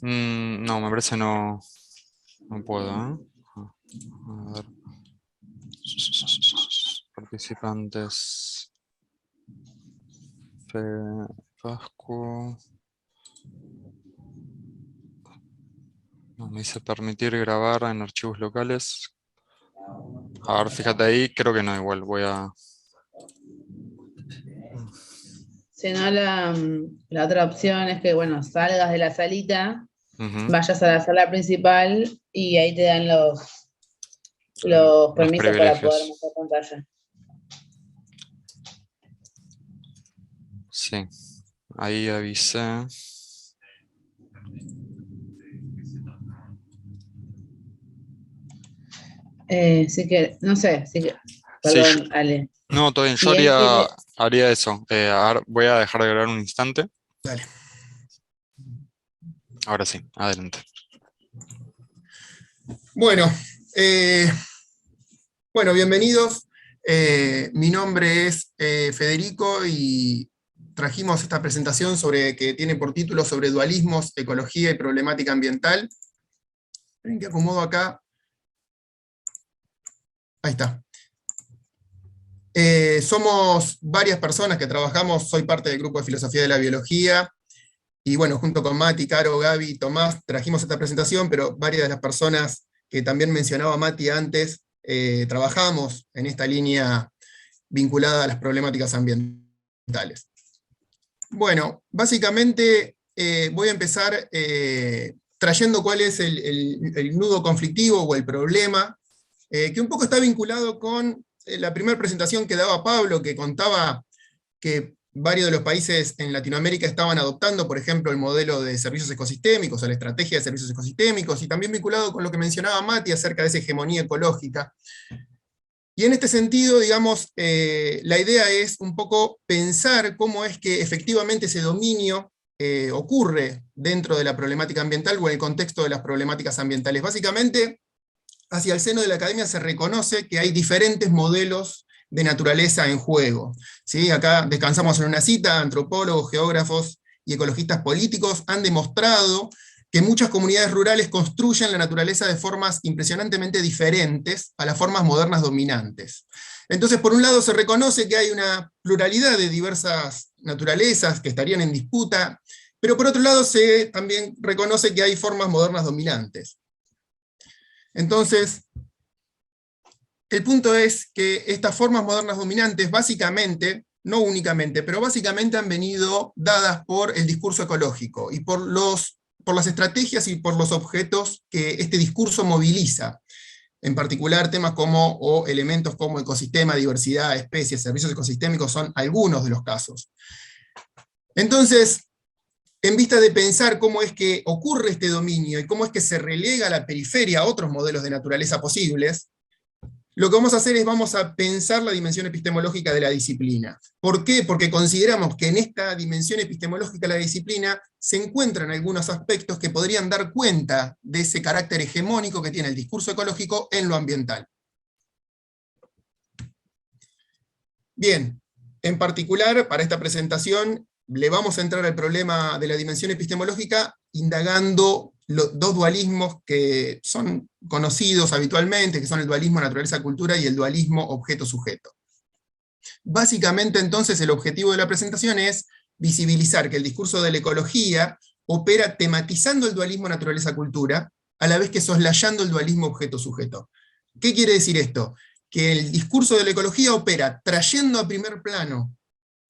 No, me parece no puedo, ¿eh? A ver. Participantes. Fede Pascu. No, me dice permitir grabar en archivos locales. A ver, fíjate ahí, creo que no, igual voy a... Si no, la otra opción es que, bueno, salgas de la salita, Ujú, vayas a la sala principal y ahí te dan los los permisos para poder privilegios. mostrar pantalla. Sí, ahí avisé. Sí que, no sé, sí que, Sí, perdón, Ale. no, todo bien, yo Y él haría eso. A ver, voy a dejar de grabar un instante. Dale. Ahora sí, adelante. Bueno, bienvenidos. Mi nombre es Federico y trajimos esta presentación que tiene por título sobre dualismos, ecología y problemática ambiental. Esperen que acomodo acá. Ahí está. Somos varias personas que trabajamos, soy parte del grupo de filosofía de la biología, y bueno, junto con Mati, Caro, Gaby, Tomás, trajimos esta presentación, pero varias de las personas que también mencionaba Mati antes, trabajamos en esta línea vinculada a las problemáticas ambientales. Bueno, básicamente voy a empezar trayendo cuál es el nudo conflictivo o el problema, que un poco está vinculado con la primera presentación que daba Pablo, que contaba que varios de los países en Latinoamérica estaban adoptando, por ejemplo, el modelo de servicios ecosistémicos o la estrategia de servicios ecosistémicos, y también vinculado con lo que mencionaba Mati acerca de esa hegemonía ecológica. Y en este sentido, digamos, la idea es un poco pensar cómo es que efectivamente ese dominio ocurre dentro de la problemática ambiental o en el contexto de las problemáticas ambientales. Básicamente, hacia el seno de la academia se reconoce que hay diferentes modelos de naturaleza en juego. ¿Sí? Acá descansamos en una cita, antropólogos, geógrafos y ecologistas políticos han demostrado que muchas comunidades rurales construyen la naturaleza de formas impresionantemente diferentes a las formas modernas dominantes. Entonces, por un lado se reconoce que hay una pluralidad de diversas naturalezas que estarían en disputa, pero por otro lado se también reconoce que hay formas modernas dominantes. Entonces, el punto es que estas formas modernas dominantes básicamente, no únicamente, pero básicamente han venido dadas por el discurso ecológico y por las estrategias y por los objetos que este discurso moviliza. En particular, temas o elementos como ecosistema, diversidad, especies, servicios ecosistémicos son algunos de los casos. Entonces, en vista de pensar cómo es que ocurre este dominio y cómo es que se relega a la periferia a otros modelos de naturaleza posibles, lo que vamos a hacer es vamos a pensar la dimensión epistemológica de la disciplina. ¿Por qué? Porque consideramos que en esta dimensión epistemológica de la disciplina se encuentran algunos aspectos que podrían dar cuenta de ese carácter hegemónico que tiene el discurso ecológico en lo ambiental. Bien, en particular, para esta presentación, le vamos a entrar al problema de la dimensión epistemológica indagando los dos dualismos que son conocidos habitualmente, que son el dualismo naturaleza-cultura y el dualismo objeto-sujeto. Básicamente, entonces, el objetivo de la presentación es visibilizar que el discurso de la ecología opera tematizando el dualismo naturaleza-cultura, a la vez que soslayando el dualismo objeto-sujeto. ¿Qué quiere decir esto? Que el discurso de la ecología opera trayendo a primer plano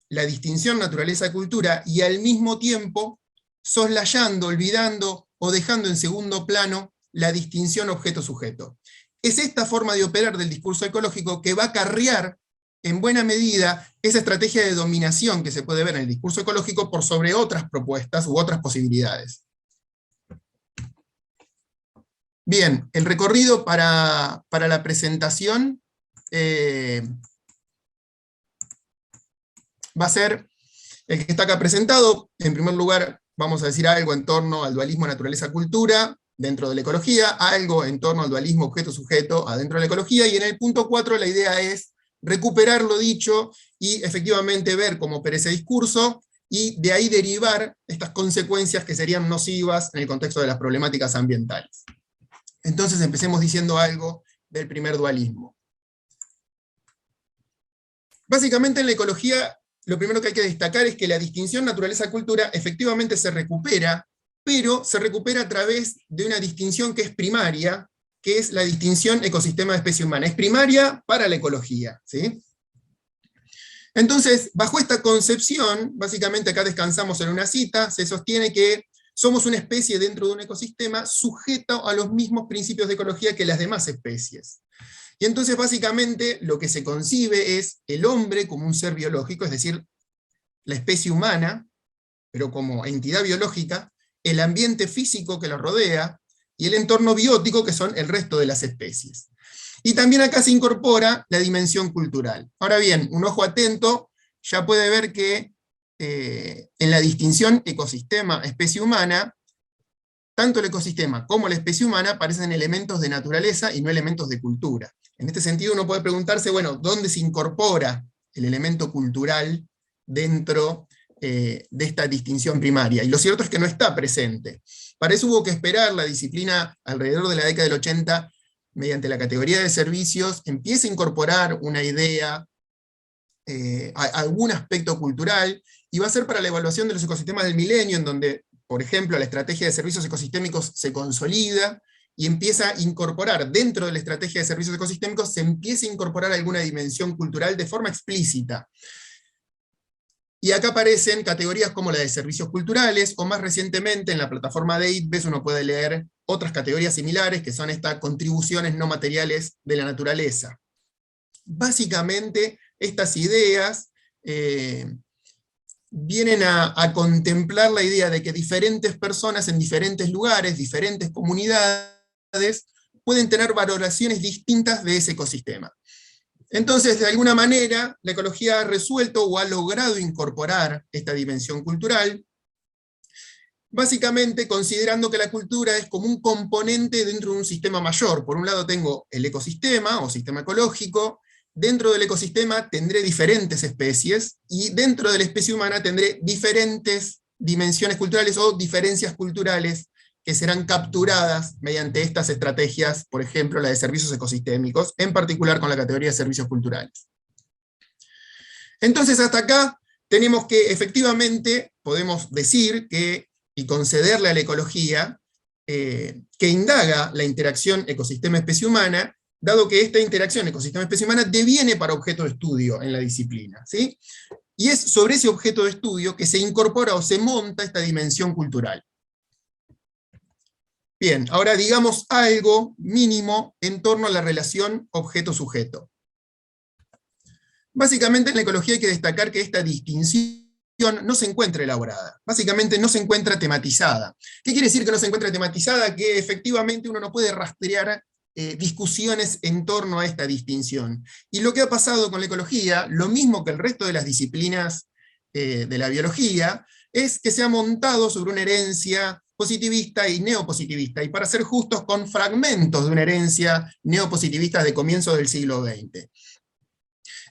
la distinción naturaleza-cultura y al mismo tiempo soslayando, olvidando o dejando en segundo plano la distinción objeto-sujeto. Es esta forma de operar del discurso ecológico que va a acarrear en buena medida esa estrategia de dominación que se puede ver en el discurso ecológico por sobre otras propuestas u otras posibilidades. Bien, el recorrido para la presentación va a ser el que está acá presentado. En primer lugar, vamos a decir algo en torno al dualismo naturaleza-cultura, dentro de la ecología, algo en torno al dualismo objeto-sujeto, adentro de la ecología, y en el punto 4 la idea es recuperar lo dicho y efectivamente ver cómo opera ese discurso, y de ahí derivar estas consecuencias que serían nocivas en el contexto de las problemáticas ambientales. Entonces empecemos diciendo algo del primer dualismo. Básicamente en la ecología, lo primero que hay que destacar es que la distinción naturaleza-cultura efectivamente se recupera, pero se recupera a través de una distinción que es primaria, que es la distinción ecosistema-especie humana. Es primaria para la ecología, ¿sí? Entonces, bajo esta concepción, básicamente acá descansamos en una cita, se sostiene que somos una especie dentro de un ecosistema sujeto a los mismos principios de ecología que las demás especies. Y entonces básicamente lo que se concibe es el hombre como un ser biológico, es decir, la especie humana, pero como entidad biológica, el ambiente físico que lo rodea, y el entorno biótico que son el resto de las especies. Y también acá se incorpora la dimensión cultural. Ahora bien, un ojo atento ya puede ver que en la distinción ecosistema-especie humana, tanto el ecosistema como la especie humana parecen elementos de naturaleza y no elementos de cultura. En este sentido uno puede preguntarse, bueno, ¿dónde se incorpora el elemento cultural dentro de esta distinción primaria? Y lo cierto es que no está presente. Para eso hubo que esperar la disciplina alrededor de la década del 80, mediante la categoría de servicios, empieza a incorporar una idea, algún aspecto cultural, y va a ser para la evaluación de los ecosistemas del milenio, en donde, por ejemplo, la estrategia de servicios ecosistémicos se consolida, y empieza a incorporar, dentro de la estrategia de servicios ecosistémicos, se empieza a incorporar alguna dimensión cultural de forma explícita. Y acá aparecen categorías como la de servicios culturales, o más recientemente en la plataforma de ITBES uno puede leer otras categorías similares, que son estas contribuciones no materiales de la naturaleza. Básicamente, estas ideas vienen a contemplar la idea de que diferentes personas en diferentes lugares, diferentes comunidades, pueden tener valoraciones distintas de ese ecosistema. Entonces, de alguna manera, la ecología ha resuelto o ha logrado incorporar esta dimensión cultural, básicamente considerando que la cultura es como un componente dentro de un sistema mayor. Por un lado tengo el ecosistema o sistema ecológico, dentro del ecosistema tendré diferentes especies, y dentro de la especie humana tendré diferentes dimensiones culturales o diferencias culturales que serán capturadas mediante estas estrategias, por ejemplo la de servicios ecosistémicos, en particular con la categoría de servicios culturales. Entonces hasta acá tenemos que efectivamente podemos decir que, y concederle a la ecología, que indaga la interacción ecosistema-especie humana, dado que esta interacción ecosistema-especie humana deviene para objeto de estudio en la disciplina, ¿sí? Y es sobre ese objeto de estudio que se incorpora o se monta esta dimensión cultural. Bien, ahora digamos algo mínimo en torno a la relación objeto-sujeto. Básicamente en la ecología hay que destacar que esta distinción no se encuentra elaborada, básicamente no se encuentra tematizada. ¿Qué quiere decir que no se encuentra tematizada? Que efectivamente uno no puede rastrear discusiones en torno a esta distinción. Y lo que ha pasado con la ecología, lo mismo que el resto de las disciplinas de la biología, es que se ha montado sobre una herencia positivista y neopositivista, y para ser justos, con fragmentos de una herencia neopositivista de comienzos del siglo XX.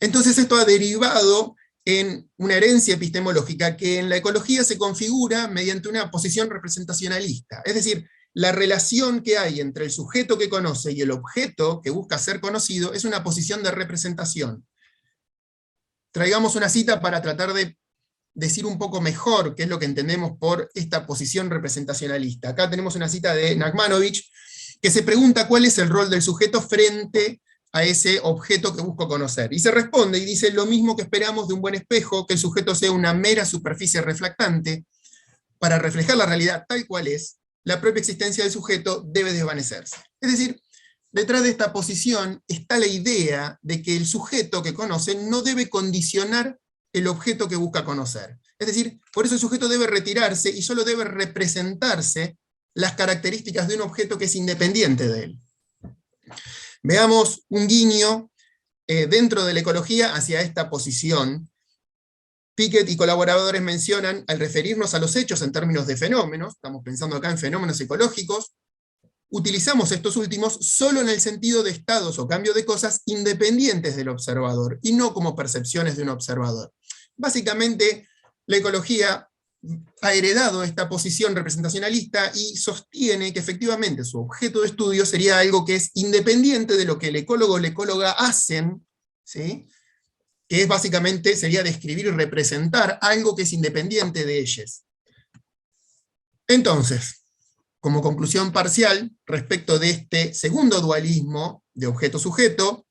Entonces esto ha derivado en una herencia epistemológica que en la ecología se configura mediante una posición representacionalista, es decir, la relación que hay entre el sujeto que conoce y el objeto que busca ser conocido es una posición de representación. Traigamos una cita para tratar de decir un poco mejor qué es lo que entendemos por esta posición representacionalista. Acá tenemos una cita de Nachmanovich, que se pregunta cuál es el rol del sujeto frente a ese objeto que busco conocer. Y se responde y dice lo mismo que esperamos de un buen espejo, que el sujeto sea una mera superficie reflectante. Para reflejar la realidad tal cual es, la propia existencia del sujeto debe desvanecerse. Es decir, detrás de esta posición está la idea de que el sujeto que conoce no debe condicionar el objeto que busca conocer. Es decir, por eso el sujeto debe retirarse y solo debe representarse las características de un objeto que es independiente de él. Veamos un guiño dentro de la ecología hacia esta posición. Pickett y colaboradores mencionan, al referirnos a los hechos en términos de fenómenos, estamos pensando acá en fenómenos ecológicos, utilizamos estos últimos solo en el sentido de estados o cambio de cosas independientes del observador, y no como percepciones de un observador. Básicamente, la ecología ha heredado esta posición representacionalista y sostiene que efectivamente su objeto de estudio sería algo que es independiente de lo que el ecólogo o la ecóloga hacen, ¿sí? Que es básicamente, sería describir y representar algo que es independiente de ellos. Entonces, como conclusión parcial, respecto de este segundo dualismo de objeto-sujeto,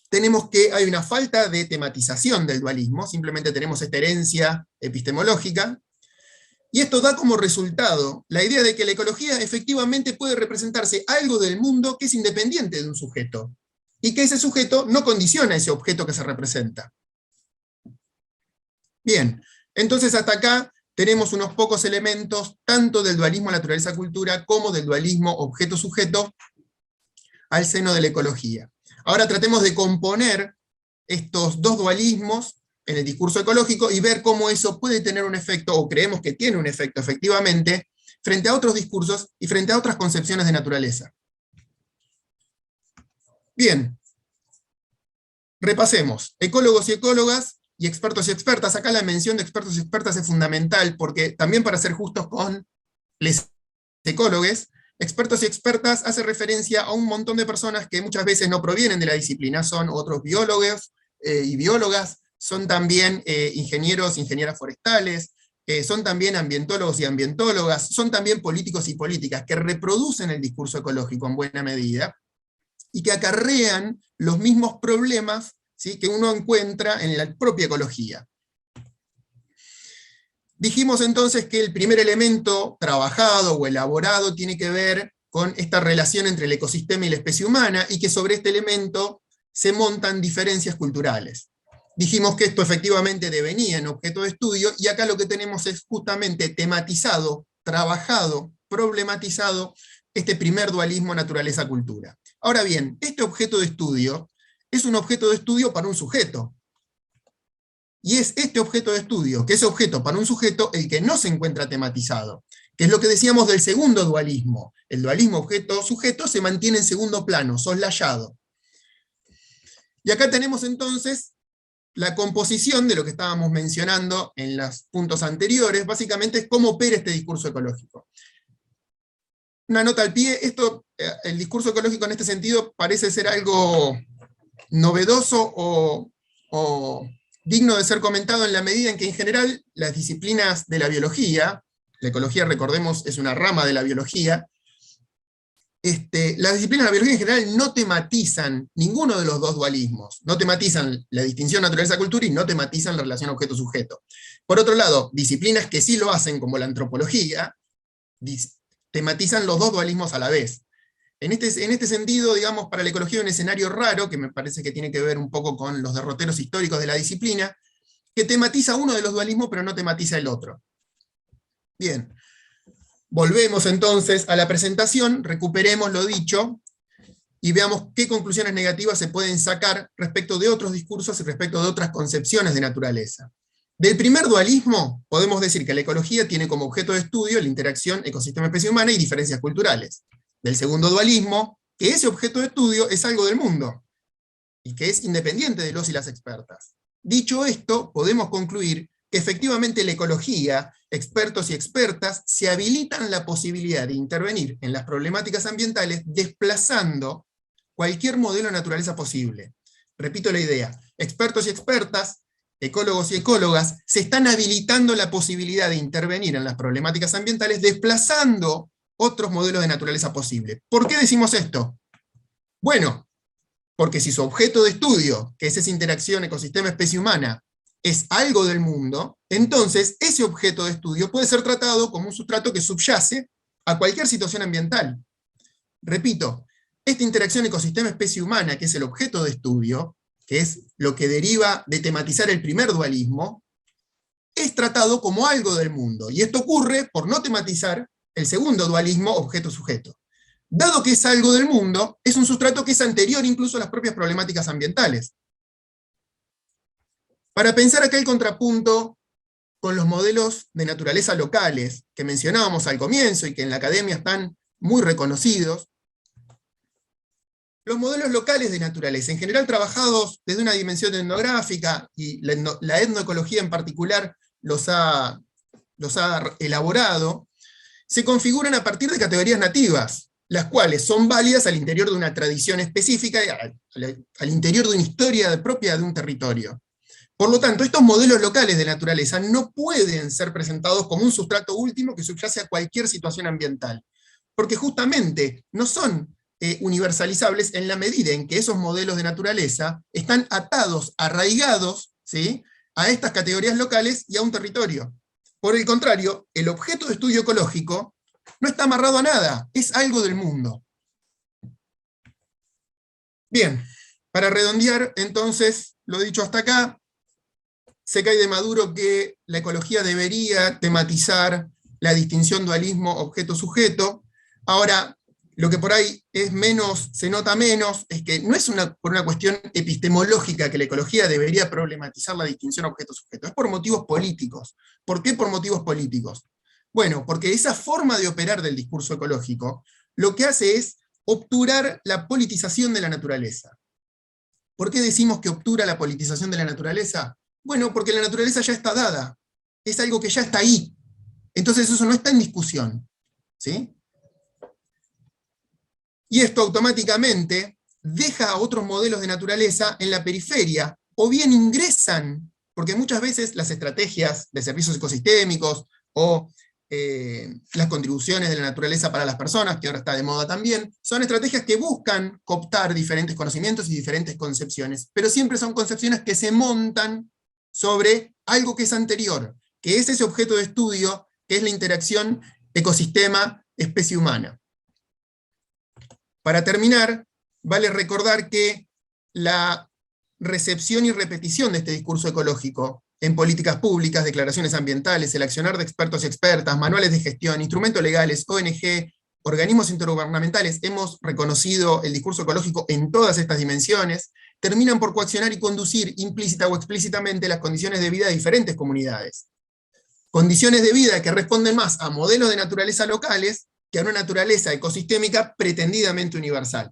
tenemos que hay una falta de tematización del dualismo, simplemente tenemos esta herencia epistemológica, y esto da como resultado la idea de que la ecología efectivamente puede representarse algo del mundo que es independiente de un sujeto, y que ese sujeto no condiciona ese objeto que se representa. Bien, entonces hasta acá tenemos unos pocos elementos, tanto del dualismo naturaleza-cultura, como del dualismo objeto-sujeto, al seno de la ecología. Ahora tratemos de componer estos dos dualismos en el discurso ecológico y ver cómo eso puede tener un efecto, o creemos que tiene un efecto efectivamente, frente a otros discursos y frente a otras concepciones de naturaleza. Bien, repasemos. Ecólogos y ecólogas, y expertos y expertas. Acá la mención de expertos y expertas es fundamental, porque también para ser justos con los ecólogos, expertos y expertas hace referencia a un montón de personas que muchas veces no provienen de la disciplina, son otros biólogos y biólogas, son también ingenieros, ingenieras forestales, son también ambientólogos y ambientólogas, son también políticos y políticas que reproducen el discurso ecológico en buena medida, y que acarrean los mismos problemas, ¿sí?, que uno encuentra en la propia ecología. Dijimos entonces que el primer elemento trabajado o elaborado tiene que ver con esta relación entre el ecosistema y la especie humana, y que sobre este elemento se montan diferencias culturales. Dijimos que esto efectivamente devenía en objeto de estudio, y acá lo que tenemos es justamente tematizado, trabajado, problematizado este primer dualismo naturaleza-cultura. Ahora bien, este objeto de estudio es un objeto de estudio para un sujeto. Y es este objeto de estudio, que es objeto para un sujeto, el que no se encuentra tematizado, que es lo que decíamos del segundo dualismo. El dualismo objeto-sujeto se mantiene en segundo plano, soslayado. Y acá tenemos entonces la composición de lo que estábamos mencionando en los puntos anteriores, básicamente es cómo opera este discurso ecológico. Una nota al pie, el discurso ecológico en este sentido parece ser algo novedoso o digno de ser comentado en la medida en que en general las disciplinas de la biología, la ecología, recordemos, es una rama de la biología, las disciplinas de la biología en general no tematizan ninguno de los dos dualismos, no tematizan la distinción naturaleza-cultura y no tematizan la relación objeto-sujeto. Por otro lado, disciplinas que sí lo hacen, como la antropología, tematizan los dos dualismos a la vez. En este sentido, digamos, para la ecología un escenario raro, que me parece que tiene que ver un poco con los derroteros históricos de la disciplina, que tematiza uno de los dualismos pero no tematiza el otro. Bien, volvemos entonces a la presentación, recuperemos lo dicho, y veamos qué conclusiones negativas se pueden sacar respecto de otros discursos y respecto de otras concepciones de naturaleza. Del primer dualismo, podemos decir que la ecología tiene como objeto de estudio la interacción ecosistema-especie humana y diferencias culturales. Del segundo dualismo, que ese objeto de estudio es algo del mundo, y que es independiente de los y las expertas. Dicho esto, podemos concluir que efectivamente la ecología, expertos y expertas, se habilitan la posibilidad de intervenir en las problemáticas ambientales desplazando cualquier modelo de naturaleza posible. Repito la idea, expertos y expertas, ecólogos y ecólogas, se están habilitando la posibilidad de intervenir en las problemáticas ambientales desplazando otros modelos de naturaleza posible. ¿Por qué decimos esto? Bueno, porque si su objeto de estudio, que es esa interacción ecosistema-especie humana, es algo del mundo, entonces ese objeto de estudio puede ser tratado como un sustrato que subyace a cualquier situación ambiental. Repito, esta interacción ecosistema-especie humana, que es el objeto de estudio, que es lo que deriva de tematizar el primer dualismo, es tratado como algo del mundo, y esto ocurre por no tematizar el segundo dualismo objeto-sujeto. Dado que es algo del mundo, es un sustrato que es anterior incluso a las propias problemáticas ambientales. Para pensar acá el contrapunto con los modelos de naturaleza locales que mencionábamos al comienzo y que en la academia están muy reconocidos, los modelos locales de naturaleza, en general trabajados desde una dimensión etnográfica, y la etnoecología en particular los ha elaborado, se configuran a partir de categorías nativas, las cuales son válidas al interior de una tradición específica, al interior de una historia propia de un territorio. Por lo tanto, estos modelos locales de naturaleza no pueden ser presentados como un sustrato último que subyace a cualquier situación ambiental, porque justamente no son universalizables en la medida en que esos modelos de naturaleza están atados, arraigados, ¿sí?, a estas categorías locales y a un territorio. Por el contrario, el objeto de estudio ecológico no está amarrado a nada, es algo del mundo. Bien, para redondear, entonces, lo dicho hasta acá, se cae de maduro que la ecología debería tematizar la distinción dualismo objeto-sujeto. Ahora, lo que por ahí es menos, se nota menos, es que no es por una cuestión epistemológica que la ecología debería problematizar la distinción objeto-sujeto, es por motivos políticos. ¿Por qué por motivos políticos? Bueno, porque esa forma de operar del discurso ecológico lo que hace es obturar la politización de la naturaleza. ¿Por qué decimos que obtura la politización de la naturaleza? Bueno, porque la naturaleza ya está dada, es algo que ya está ahí. Entonces eso no está en discusión, ¿sí? Y esto automáticamente deja a otros modelos de naturaleza en la periferia, o bien ingresan, porque muchas veces las estrategias de servicios ecosistémicos o las contribuciones de la naturaleza para las personas, que ahora está de moda también, son estrategias que buscan cooptar diferentes conocimientos y diferentes concepciones, pero siempre son concepciones que se montan sobre algo que es anterior, que es ese objeto de estudio, que es la interacción ecosistema-especie humana. Para terminar, vale recordar que la recepción y repetición de este discurso ecológico en políticas públicas, declaraciones ambientales, el accionar de expertos y expertas, manuales de gestión, instrumentos legales, ONG, organismos intergubernamentales, hemos reconocido el discurso ecológico en todas estas dimensiones, terminan por coaccionar y conducir implícita o explícitamente las condiciones de vida de diferentes comunidades. Condiciones de vida que responden más a modelos de naturaleza locales que a una naturaleza ecosistémica pretendidamente universal.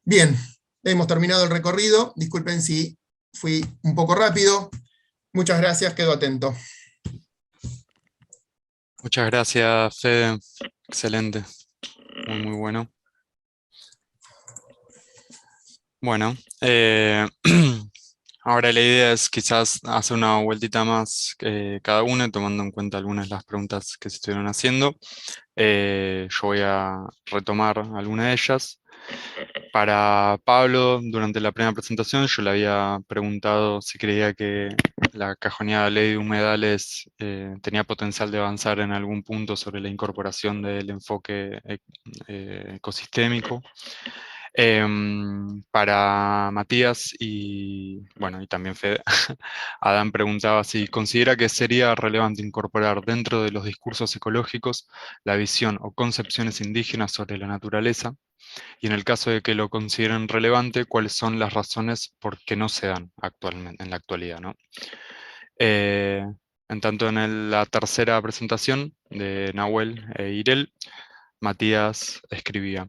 Bien, hemos terminado el recorrido, disculpen si fui un poco rápido, muchas gracias, quedo atento. Muchas gracias, Fede. Excelente. Muy bueno. Bueno, ahora la idea es quizás hacer una vueltita más cada uno, tomando en cuenta algunas de las preguntas que se estuvieron haciendo. Yo voy a retomar algunas de ellas. Para Pablo, durante la primera presentación, yo le había preguntado si creía que la cajoneada ley de humedales tenía potencial de avanzar en algún punto sobre la incorporación del enfoque ecosistémico. Para Matías y también Fede, Adán preguntaba si considera que sería relevante incorporar dentro de los discursos ecológicos la visión o concepciones indígenas sobre la naturaleza, y en el caso de que lo consideren relevante, cuáles son las razones por qué no se dan actualmente, en la actualidad, ¿no? En tanto, la tercera presentación de Nahuel e Irel, Matías escribía: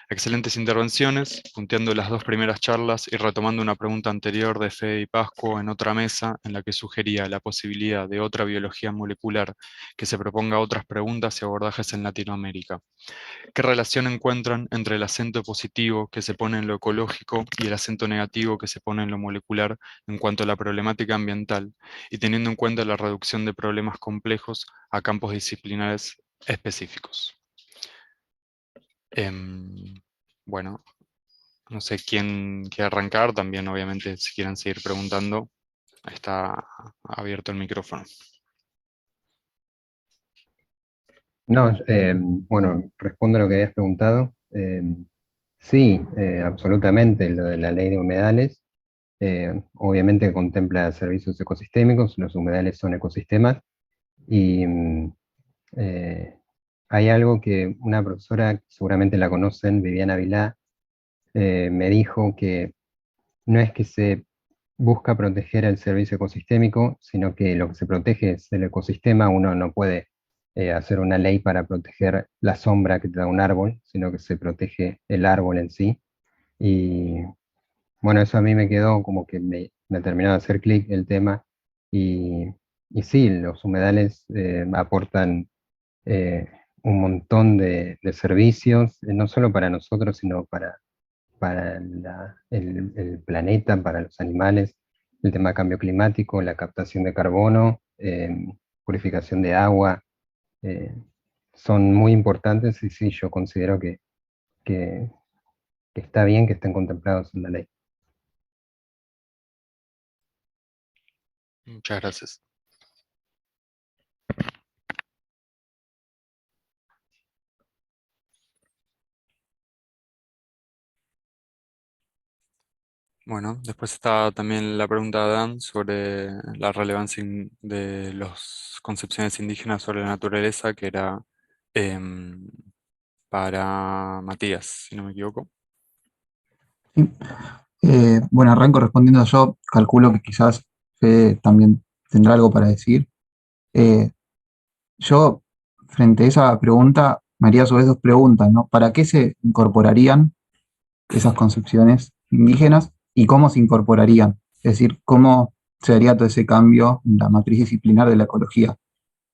excelentes intervenciones, punteando las dos primeras charlas y retomando una pregunta anterior de Fede y Pascuo en otra mesa en la que sugería la posibilidad de otra biología molecular que se proponga otras preguntas y abordajes en Latinoamérica. ¿Qué relación encuentran entre el acento positivo que se pone en lo ecológico y el acento negativo que se pone en lo molecular en cuanto a la problemática ambiental, y teniendo en cuenta la reducción de problemas complejos a campos disciplinares específicos. Bueno, no sé quién quiere arrancar, también obviamente si quieren seguir preguntando, está abierto el micrófono. No, bueno, respondo a lo que habías preguntado. Sí, absolutamente, lo de la ley de humedales, obviamente contempla servicios ecosistémicos, los humedales son ecosistemas, y hay algo que una profesora, seguramente la conocen, Viviana Vilá, me dijo que no es que se busca proteger el servicio ecosistémico, sino que lo que se protege es el ecosistema. Uno no puede hacer una ley para proteger la sombra que te da un árbol, sino que se protege el árbol en sí. Y bueno, eso a mí me quedó como que me terminó de hacer clic el tema. Y, y sí, los humedales aportan eh, un montón de servicios, no solo para nosotros, sino para el planeta, para los animales, el tema de cambio climático, la captación de carbono, purificación de agua, eh, son muy importantes y sí, yo considero que- que está bien que estén contemplados en la ley. Muchas gracias. Bueno, después está también la pregunta de Dan sobre la relevancia de las concepciones indígenas sobre la naturaleza, que era em, para Matías, si no me equivoco. Sí. Bueno, arranco respondiendo yo, calculo que quizás Fede también tendrá algo para decir. Eh, yo, frente a esa pregunta, me haría a su vez dos preguntas, ¿no? ¿Para qué se incorporarían esas concepciones indígenas y cómo se incorporarían? Es decir, cómo se haría todo ese cambio en la matriz disciplinar de la ecología.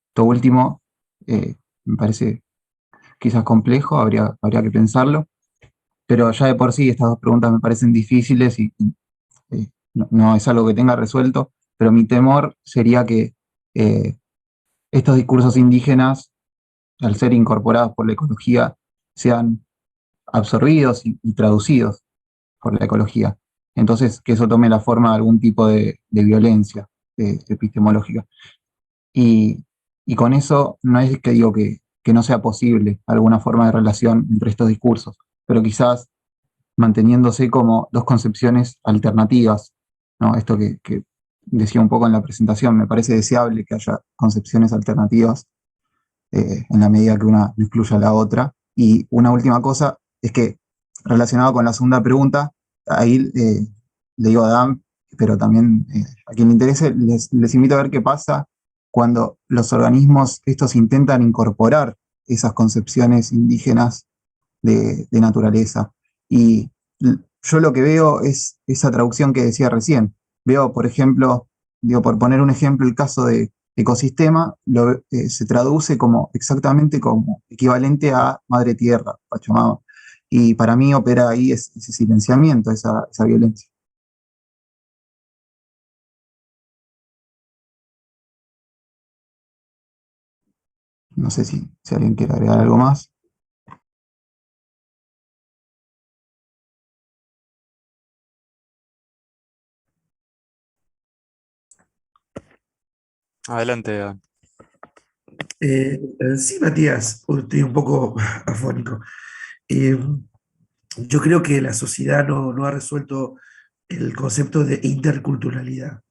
Esto último me parece quizás complejo, habría que pensarlo, pero ya de por sí estas dos preguntas me parecen difíciles y no es algo que tenga resuelto, pero mi temor sería que eh, estos discursos indígenas, al ser incorporados por la ecología, sean absorbidos y traducidos por la ecología. Entonces, que eso tome la forma de algún tipo de violencia epistemológica. Y, y con eso no es que digo que no sea posible alguna forma de relación entre estos discursos, pero quizás manteniéndose como dos concepciones alternativas, ¿no? Esto que decía un poco en la presentación, me parece deseable que haya concepciones alternativas en la medida que una no excluya a la otra. Y una última cosa es que, relacionado con la segunda pregunta, ahí le digo a Dan, pero también a quien le interese, les invito a ver qué pasa cuando los organismos estos intentan incorporar esas concepciones indígenas de naturaleza. Y yo lo que veo es esa traducción que decía recién. Veo, por ejemplo, digo, por poner un ejemplo, el caso de ecosistema se traduce como exactamente como equivalente a madre tierra, Pachamama. Y para mí opera ahí ese silenciamiento, esa violencia. No sé si alguien quiere agregar algo más. Adelante, Dan. Sí, Matías, estoy un poco afónico. Eh, yo creo que la sociedad no ha resuelto el concepto de interculturalidad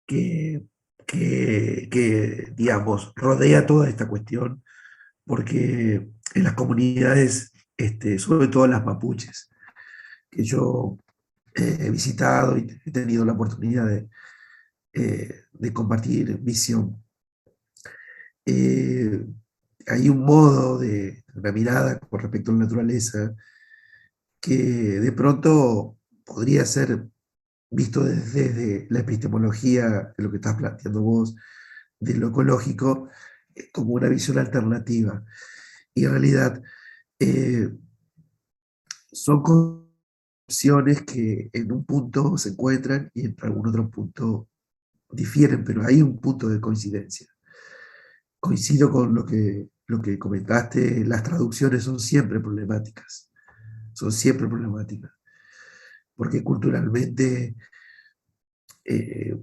que, digamos, rodea toda esta cuestión, porque en las comunidades, sobre todo las mapuches, que yo he visitado y he tenido la oportunidad de compartir visión, eh, hay un modo de una mirada con respecto a la naturaleza que de pronto podría ser visto desde la epistemología de lo que estás planteando vos, de lo ecológico, como una visión alternativa. Y en realidad eh, son concepciones que en un punto se encuentran y en algún otro punto difieren, pero hay un punto de coincidencia. Coincido con lo que lo que comentaste, las traducciones son siempre problemáticas, porque culturalmente,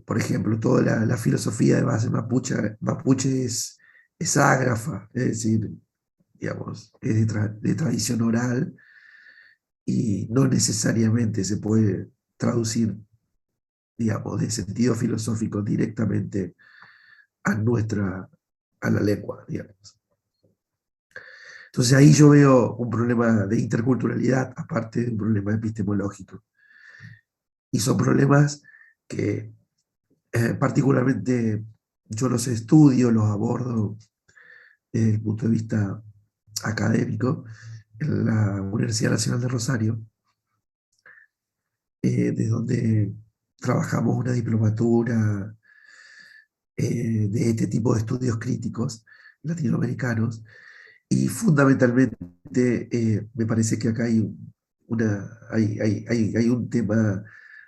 por ejemplo, toda la filosofía de base mapuche es ágrafa, es decir, digamos, es de tradición oral y no necesariamente se puede traducir, digamos, de sentido filosófico directamente a a la lengua, digamos. Entonces ahí yo veo un problema de interculturalidad, aparte de un problema epistemológico. Y son problemas que particularmente yo los estudio, los abordo desde el punto de vista académico en la Universidad Nacional de Rosario, de donde trabajamos una diplomatura de este tipo de estudios críticos latinoamericanos. Y fundamentalmente me parece que acá hay un tema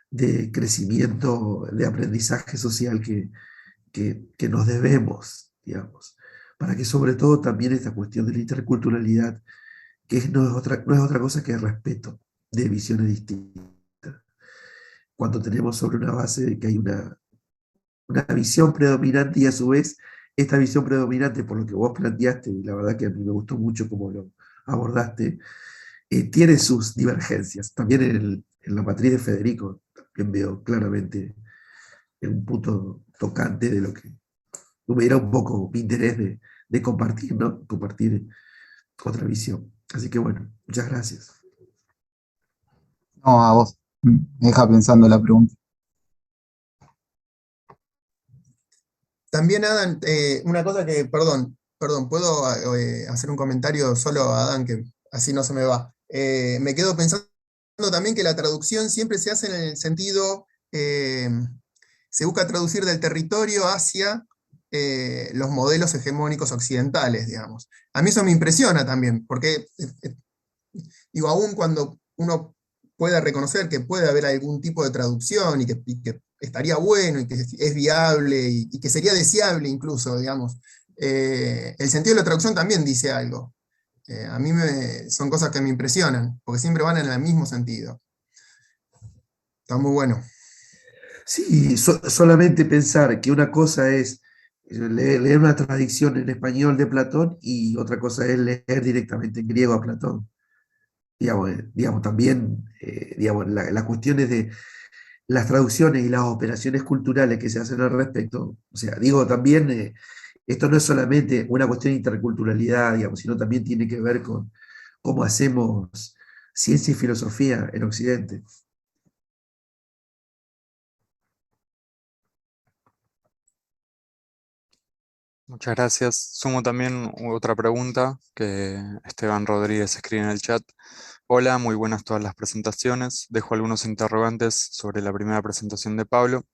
de crecimiento, de aprendizaje social que nos debemos, digamos, para que sobre todo también esta cuestión de la interculturalidad, no es otra cosa que el respeto de visiones distintas. Cuando tenemos sobre una base de que hay una visión predominante y a su vez esta visión predominante, por lo que vos planteaste, y la verdad que a mí me gustó mucho cómo lo abordaste, tiene sus divergencias. También en la matriz de Federico también veo claramente un punto tocante de lo que hubiera un poco mi interés de compartir, ¿no? Compartir otra visión. Así que bueno, muchas gracias. No, a vos. Me deja pensando la pregunta. También, Adán, una cosa que, perdón, ¿puedo hacer un comentario solo a Adán, que así no se me va? Me quedo pensando también que la traducción siempre se hace en el sentido, se busca traducir del territorio hacia los modelos hegemónicos occidentales, digamos. A mí eso me impresiona también, porque, digo, aún cuando uno pueda reconocer que puede haber algún tipo de traducción y que estaría bueno y que es viable y que sería deseable incluso, digamos, el sentido de la traducción también dice algo. A mí son cosas que me impresionan, porque siempre van en el mismo sentido. Está muy bueno. Sí, solamente pensar que una cosa es leer una tradición en español de Platón y otra cosa es leer directamente en griego a Platón. Digamos también, digamos, las cuestiones de las traducciones y las operaciones culturales que se hacen al respecto, o sea, digo también, esto no es solamente una cuestión de interculturalidad, digamos, sino también tiene que ver con cómo hacemos ciencia y filosofía en Occidente. Muchas gracias. Sumo también otra pregunta que Esteban Rodríguez escribe en el chat. Hola, muy buenas todas las presentaciones. Dejo algunos interrogantes sobre la primera presentación de Pablo.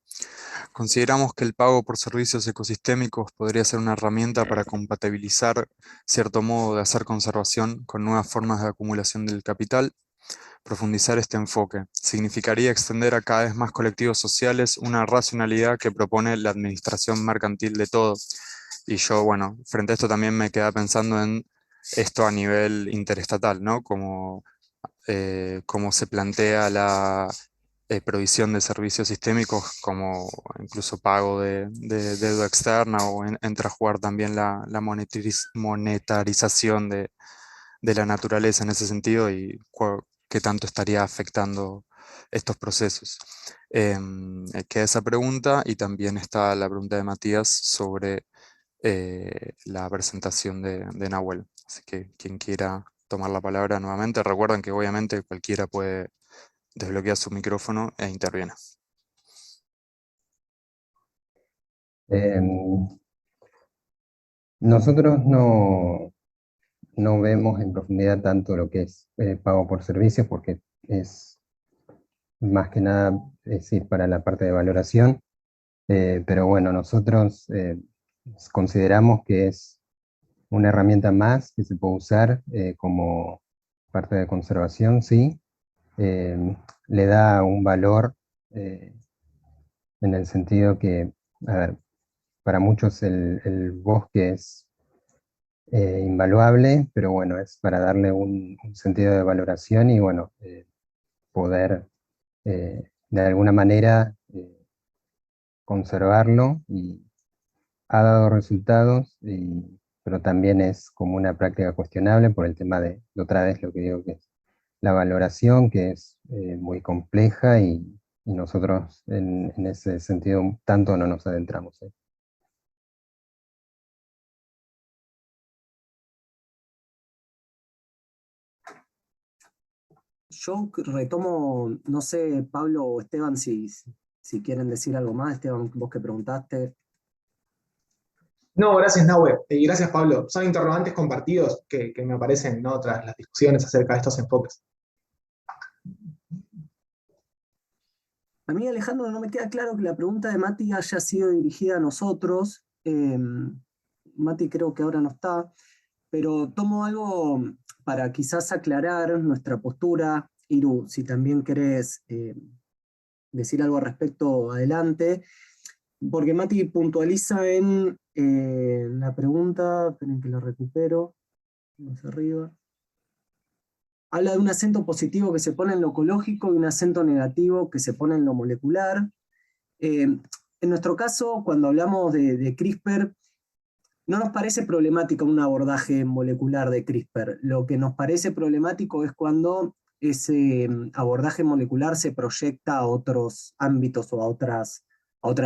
Consideramos que el pago por servicios ecosistémicos podría ser una herramienta para compatibilizar cierto modo de hacer conservación con nuevas formas de acumulación del capital. Profundizar este enfoque significaría extender a cada vez más colectivos sociales una racionalidad que propone la administración mercantil de todo. Y yo, bueno, frente a esto también me quedé pensando en esto a nivel interestatal, ¿no? Como se plantea la provisión de servicios sistémicos como incluso pago de deuda externa o entra a jugar también la monetarización de la naturaleza en ese sentido y qué tanto estaría afectando estos procesos. Queda esa pregunta y también está la pregunta de Matías sobre la presentación de Nahuel. Así que quien quiera tomar la palabra nuevamente, recuerden que obviamente cualquiera puede desbloquear su micrófono e interviene. Nosotros no vemos en profundidad tanto lo que es pago por servicios, porque es más que nada, es decir, para la parte de valoración, pero bueno, nosotros consideramos que es una herramienta más que se puede usar como parte de conservación, sí. Le da un valor en el sentido que, a ver, para muchos el bosque invaluable, pero bueno, es para darle un sentido de valoración y bueno, poder de alguna manera conservarlo, y ha dado resultados, pero también es como una práctica cuestionable por el tema de otra vez lo que digo, que es la valoración, que es muy compleja, y nosotros en ese sentido tanto no nos adentramos ahí. Yo retomo, no sé, Pablo o Esteban, si quieren decir algo más. Esteban, vos que preguntaste. No, gracias, Nahue. Y gracias, Pablo. Son interrogantes compartidos que me aparecen, ¿no?, tras las discusiones acerca de estos enfoques. A mí, Alejandro, no me queda claro que la pregunta de Mati haya sido dirigida a nosotros. Mati creo que ahora no está, pero tomo algo para quizás aclarar nuestra postura. Iru, si también querés decir algo al respecto, adelante. Porque Mati puntualiza en la pregunta, esperen que la recupero, más arriba. Habla de un acento positivo que se pone en lo ecológico y un acento negativo que se pone en lo molecular. En nuestro caso, cuando hablamos de CRISPR, no nos parece problemático un abordaje molecular de CRISPR. Lo que nos parece problemático es cuando ese abordaje molecular se proyecta a otros ámbitos o a otras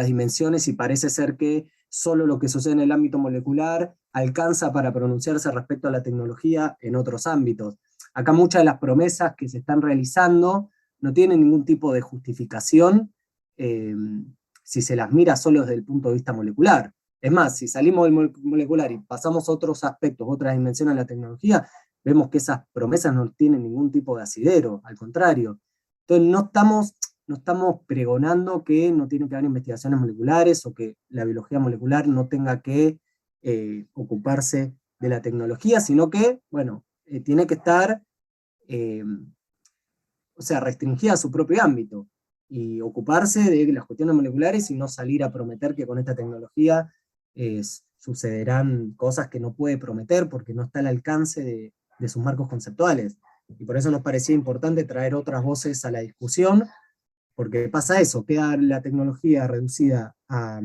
dimensiones, y parece ser que solo lo que sucede en el ámbito molecular alcanza para pronunciarse respecto a la tecnología en otros ámbitos. Acá muchas de las promesas que se están realizando no tienen ningún tipo de justificación si se las mira solo desde el punto de vista molecular. Es más, si salimos del molecular y pasamos a otros aspectos, otras dimensiones de la tecnología, vemos que esas promesas no tienen ningún tipo de asidero, al contrario. Entonces no estamos pregonando que no tiene que haber investigaciones moleculares o que la biología molecular no tenga que ocuparse de la tecnología, sino que, bueno, tiene que estar, restringida a su propio ámbito y ocuparse de las cuestiones moleculares y no salir a prometer que con esta tecnología sucederán cosas que no puede prometer porque no está al alcance de sus marcos conceptuales. Y por eso nos parecía importante traer otras voces a la discusión, porque pasa eso, queda la tecnología reducida a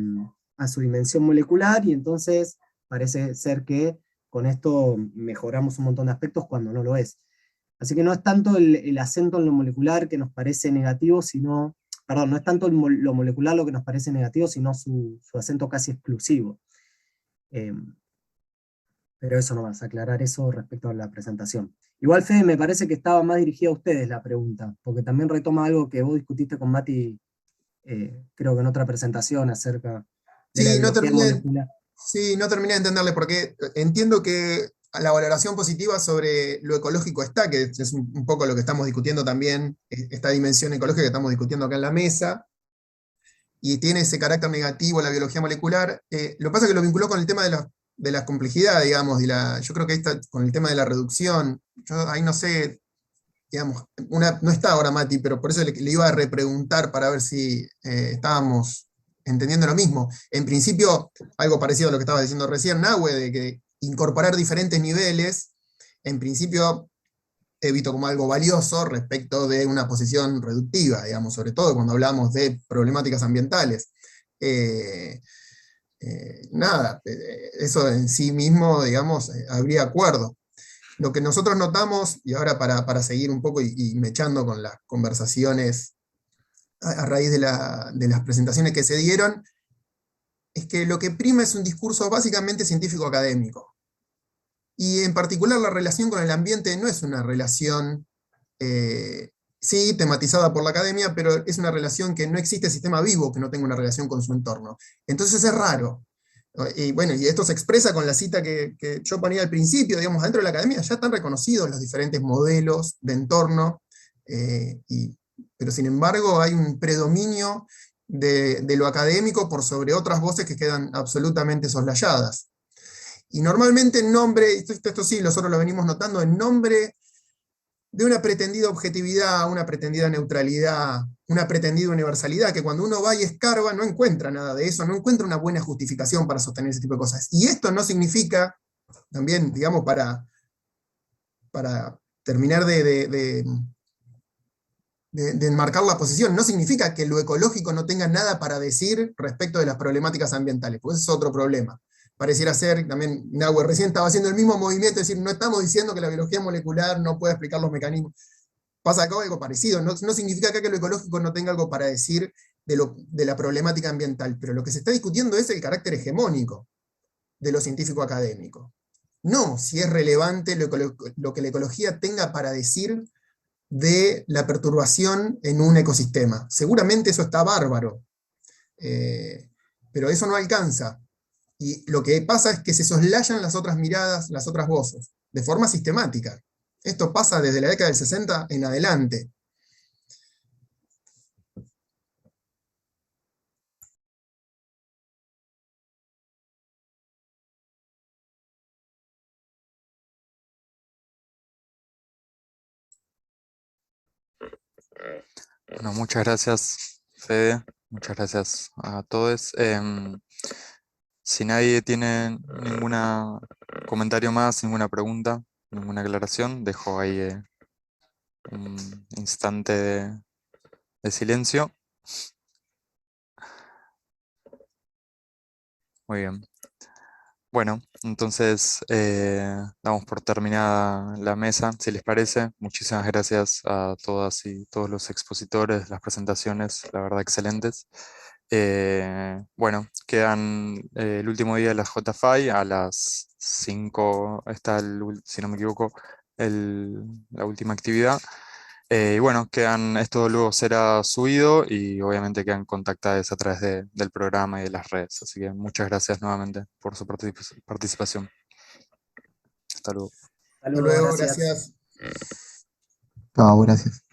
su dimensión molecular, y entonces parece ser que con esto mejoramos un montón de aspectos cuando no lo es. Así que no es tanto el acento en lo molecular que nos parece negativo, sino, perdón, no es tanto lo molecular lo que nos parece negativo, sino su acento casi exclusivo. Pero eso no vas a aclarar eso respecto a la presentación. Igual, Fede, me parece que estaba más dirigida a ustedes la pregunta, porque también retoma algo que vos discutiste con Mati, creo que en otra presentación acerca de la biología molecular. Sí, no terminé de entenderle, porque entiendo que la valoración positiva sobre lo ecológico está, que es un poco lo que estamos discutiendo también, esta dimensión ecológica que estamos discutiendo acá en la mesa, y tiene ese carácter negativo la biología molecular. Lo que pasa es que lo vinculó con el tema de la complejidad, digamos, yo creo que ahí está con el tema de la reducción. Yo ahí no sé, digamos, no está ahora Mati, pero por eso le iba a repreguntar para ver si estábamos entendiendo lo mismo. En principio, algo parecido a lo que estaba diciendo recién Nahue, de que incorporar diferentes niveles, en principio he visto como algo valioso respecto de una posición reductiva, digamos, sobre todo cuando hablamos de problemáticas ambientales. Eso en sí mismo, digamos, habría acuerdo. Lo que nosotros notamos, y ahora para seguir un poco y mechando con las conversaciones a raíz de las presentaciones que se dieron, es que lo que prima es un discurso básicamente científico-académico. Y en particular la relación con el ambiente no es una relación, sí, tematizada por la academia, pero es una relación que no existe sistema vivo que no tenga una relación con su entorno. Entonces es raro. Y bueno, y esto se expresa con la cita que yo ponía al principio, digamos, dentro de la academia ya están reconocidos los diferentes modelos de entorno, pero sin embargo hay un predominio de lo académico por sobre otras voces que quedan absolutamente soslayadas. Y normalmente en nombre, esto sí, nosotros lo venimos notando, en nombre de una pretendida objetividad, una pretendida neutralidad, una pretendida universalidad, que cuando uno va y escarba no encuentra nada de eso, no encuentra una buena justificación para sostener ese tipo de cosas. Y esto no significa, también, digamos, para terminar de enmarcar la posición. No significa que lo ecológico no tenga nada para decir respecto de las problemáticas ambientales, porque ese es otro problema. Pareciera ser, también Nahue recién estaba haciendo el mismo movimiento, es decir, no estamos diciendo que la biología molecular no pueda explicar los mecanismos. Pasa acá algo parecido, no significa acá que lo ecológico no tenga algo para decir de la problemática ambiental, pero lo que se está discutiendo es el carácter hegemónico de lo científico académico. No si es relevante lo que la ecología tenga para decir de la perturbación en un ecosistema. Seguramente eso está bárbaro, pero eso no alcanza. Y lo que pasa es que se soslayan las otras miradas, las otras voces, de forma sistemática. Esto pasa desde la década del 60 en adelante. Bueno, muchas gracias, Fede. Muchas gracias a todos. Si nadie tiene ningún comentario más, ninguna pregunta, ninguna aclaración, dejo ahí un instante de silencio. Muy bien. Bueno, entonces damos por terminada la mesa, si les parece. Muchísimas gracias a todas y todos los expositores, las presentaciones, la verdad, excelentes. Bueno, quedan el último día de la JFI, a las 5 está, si no me equivoco, la última actividad. Y bueno, esto luego será subido y obviamente quedan contactadas a través del programa y de las redes. Así que muchas gracias nuevamente por su participación. Hasta luego. Hasta Hasta luego, luego, gracias. gracias. Chao, gracias.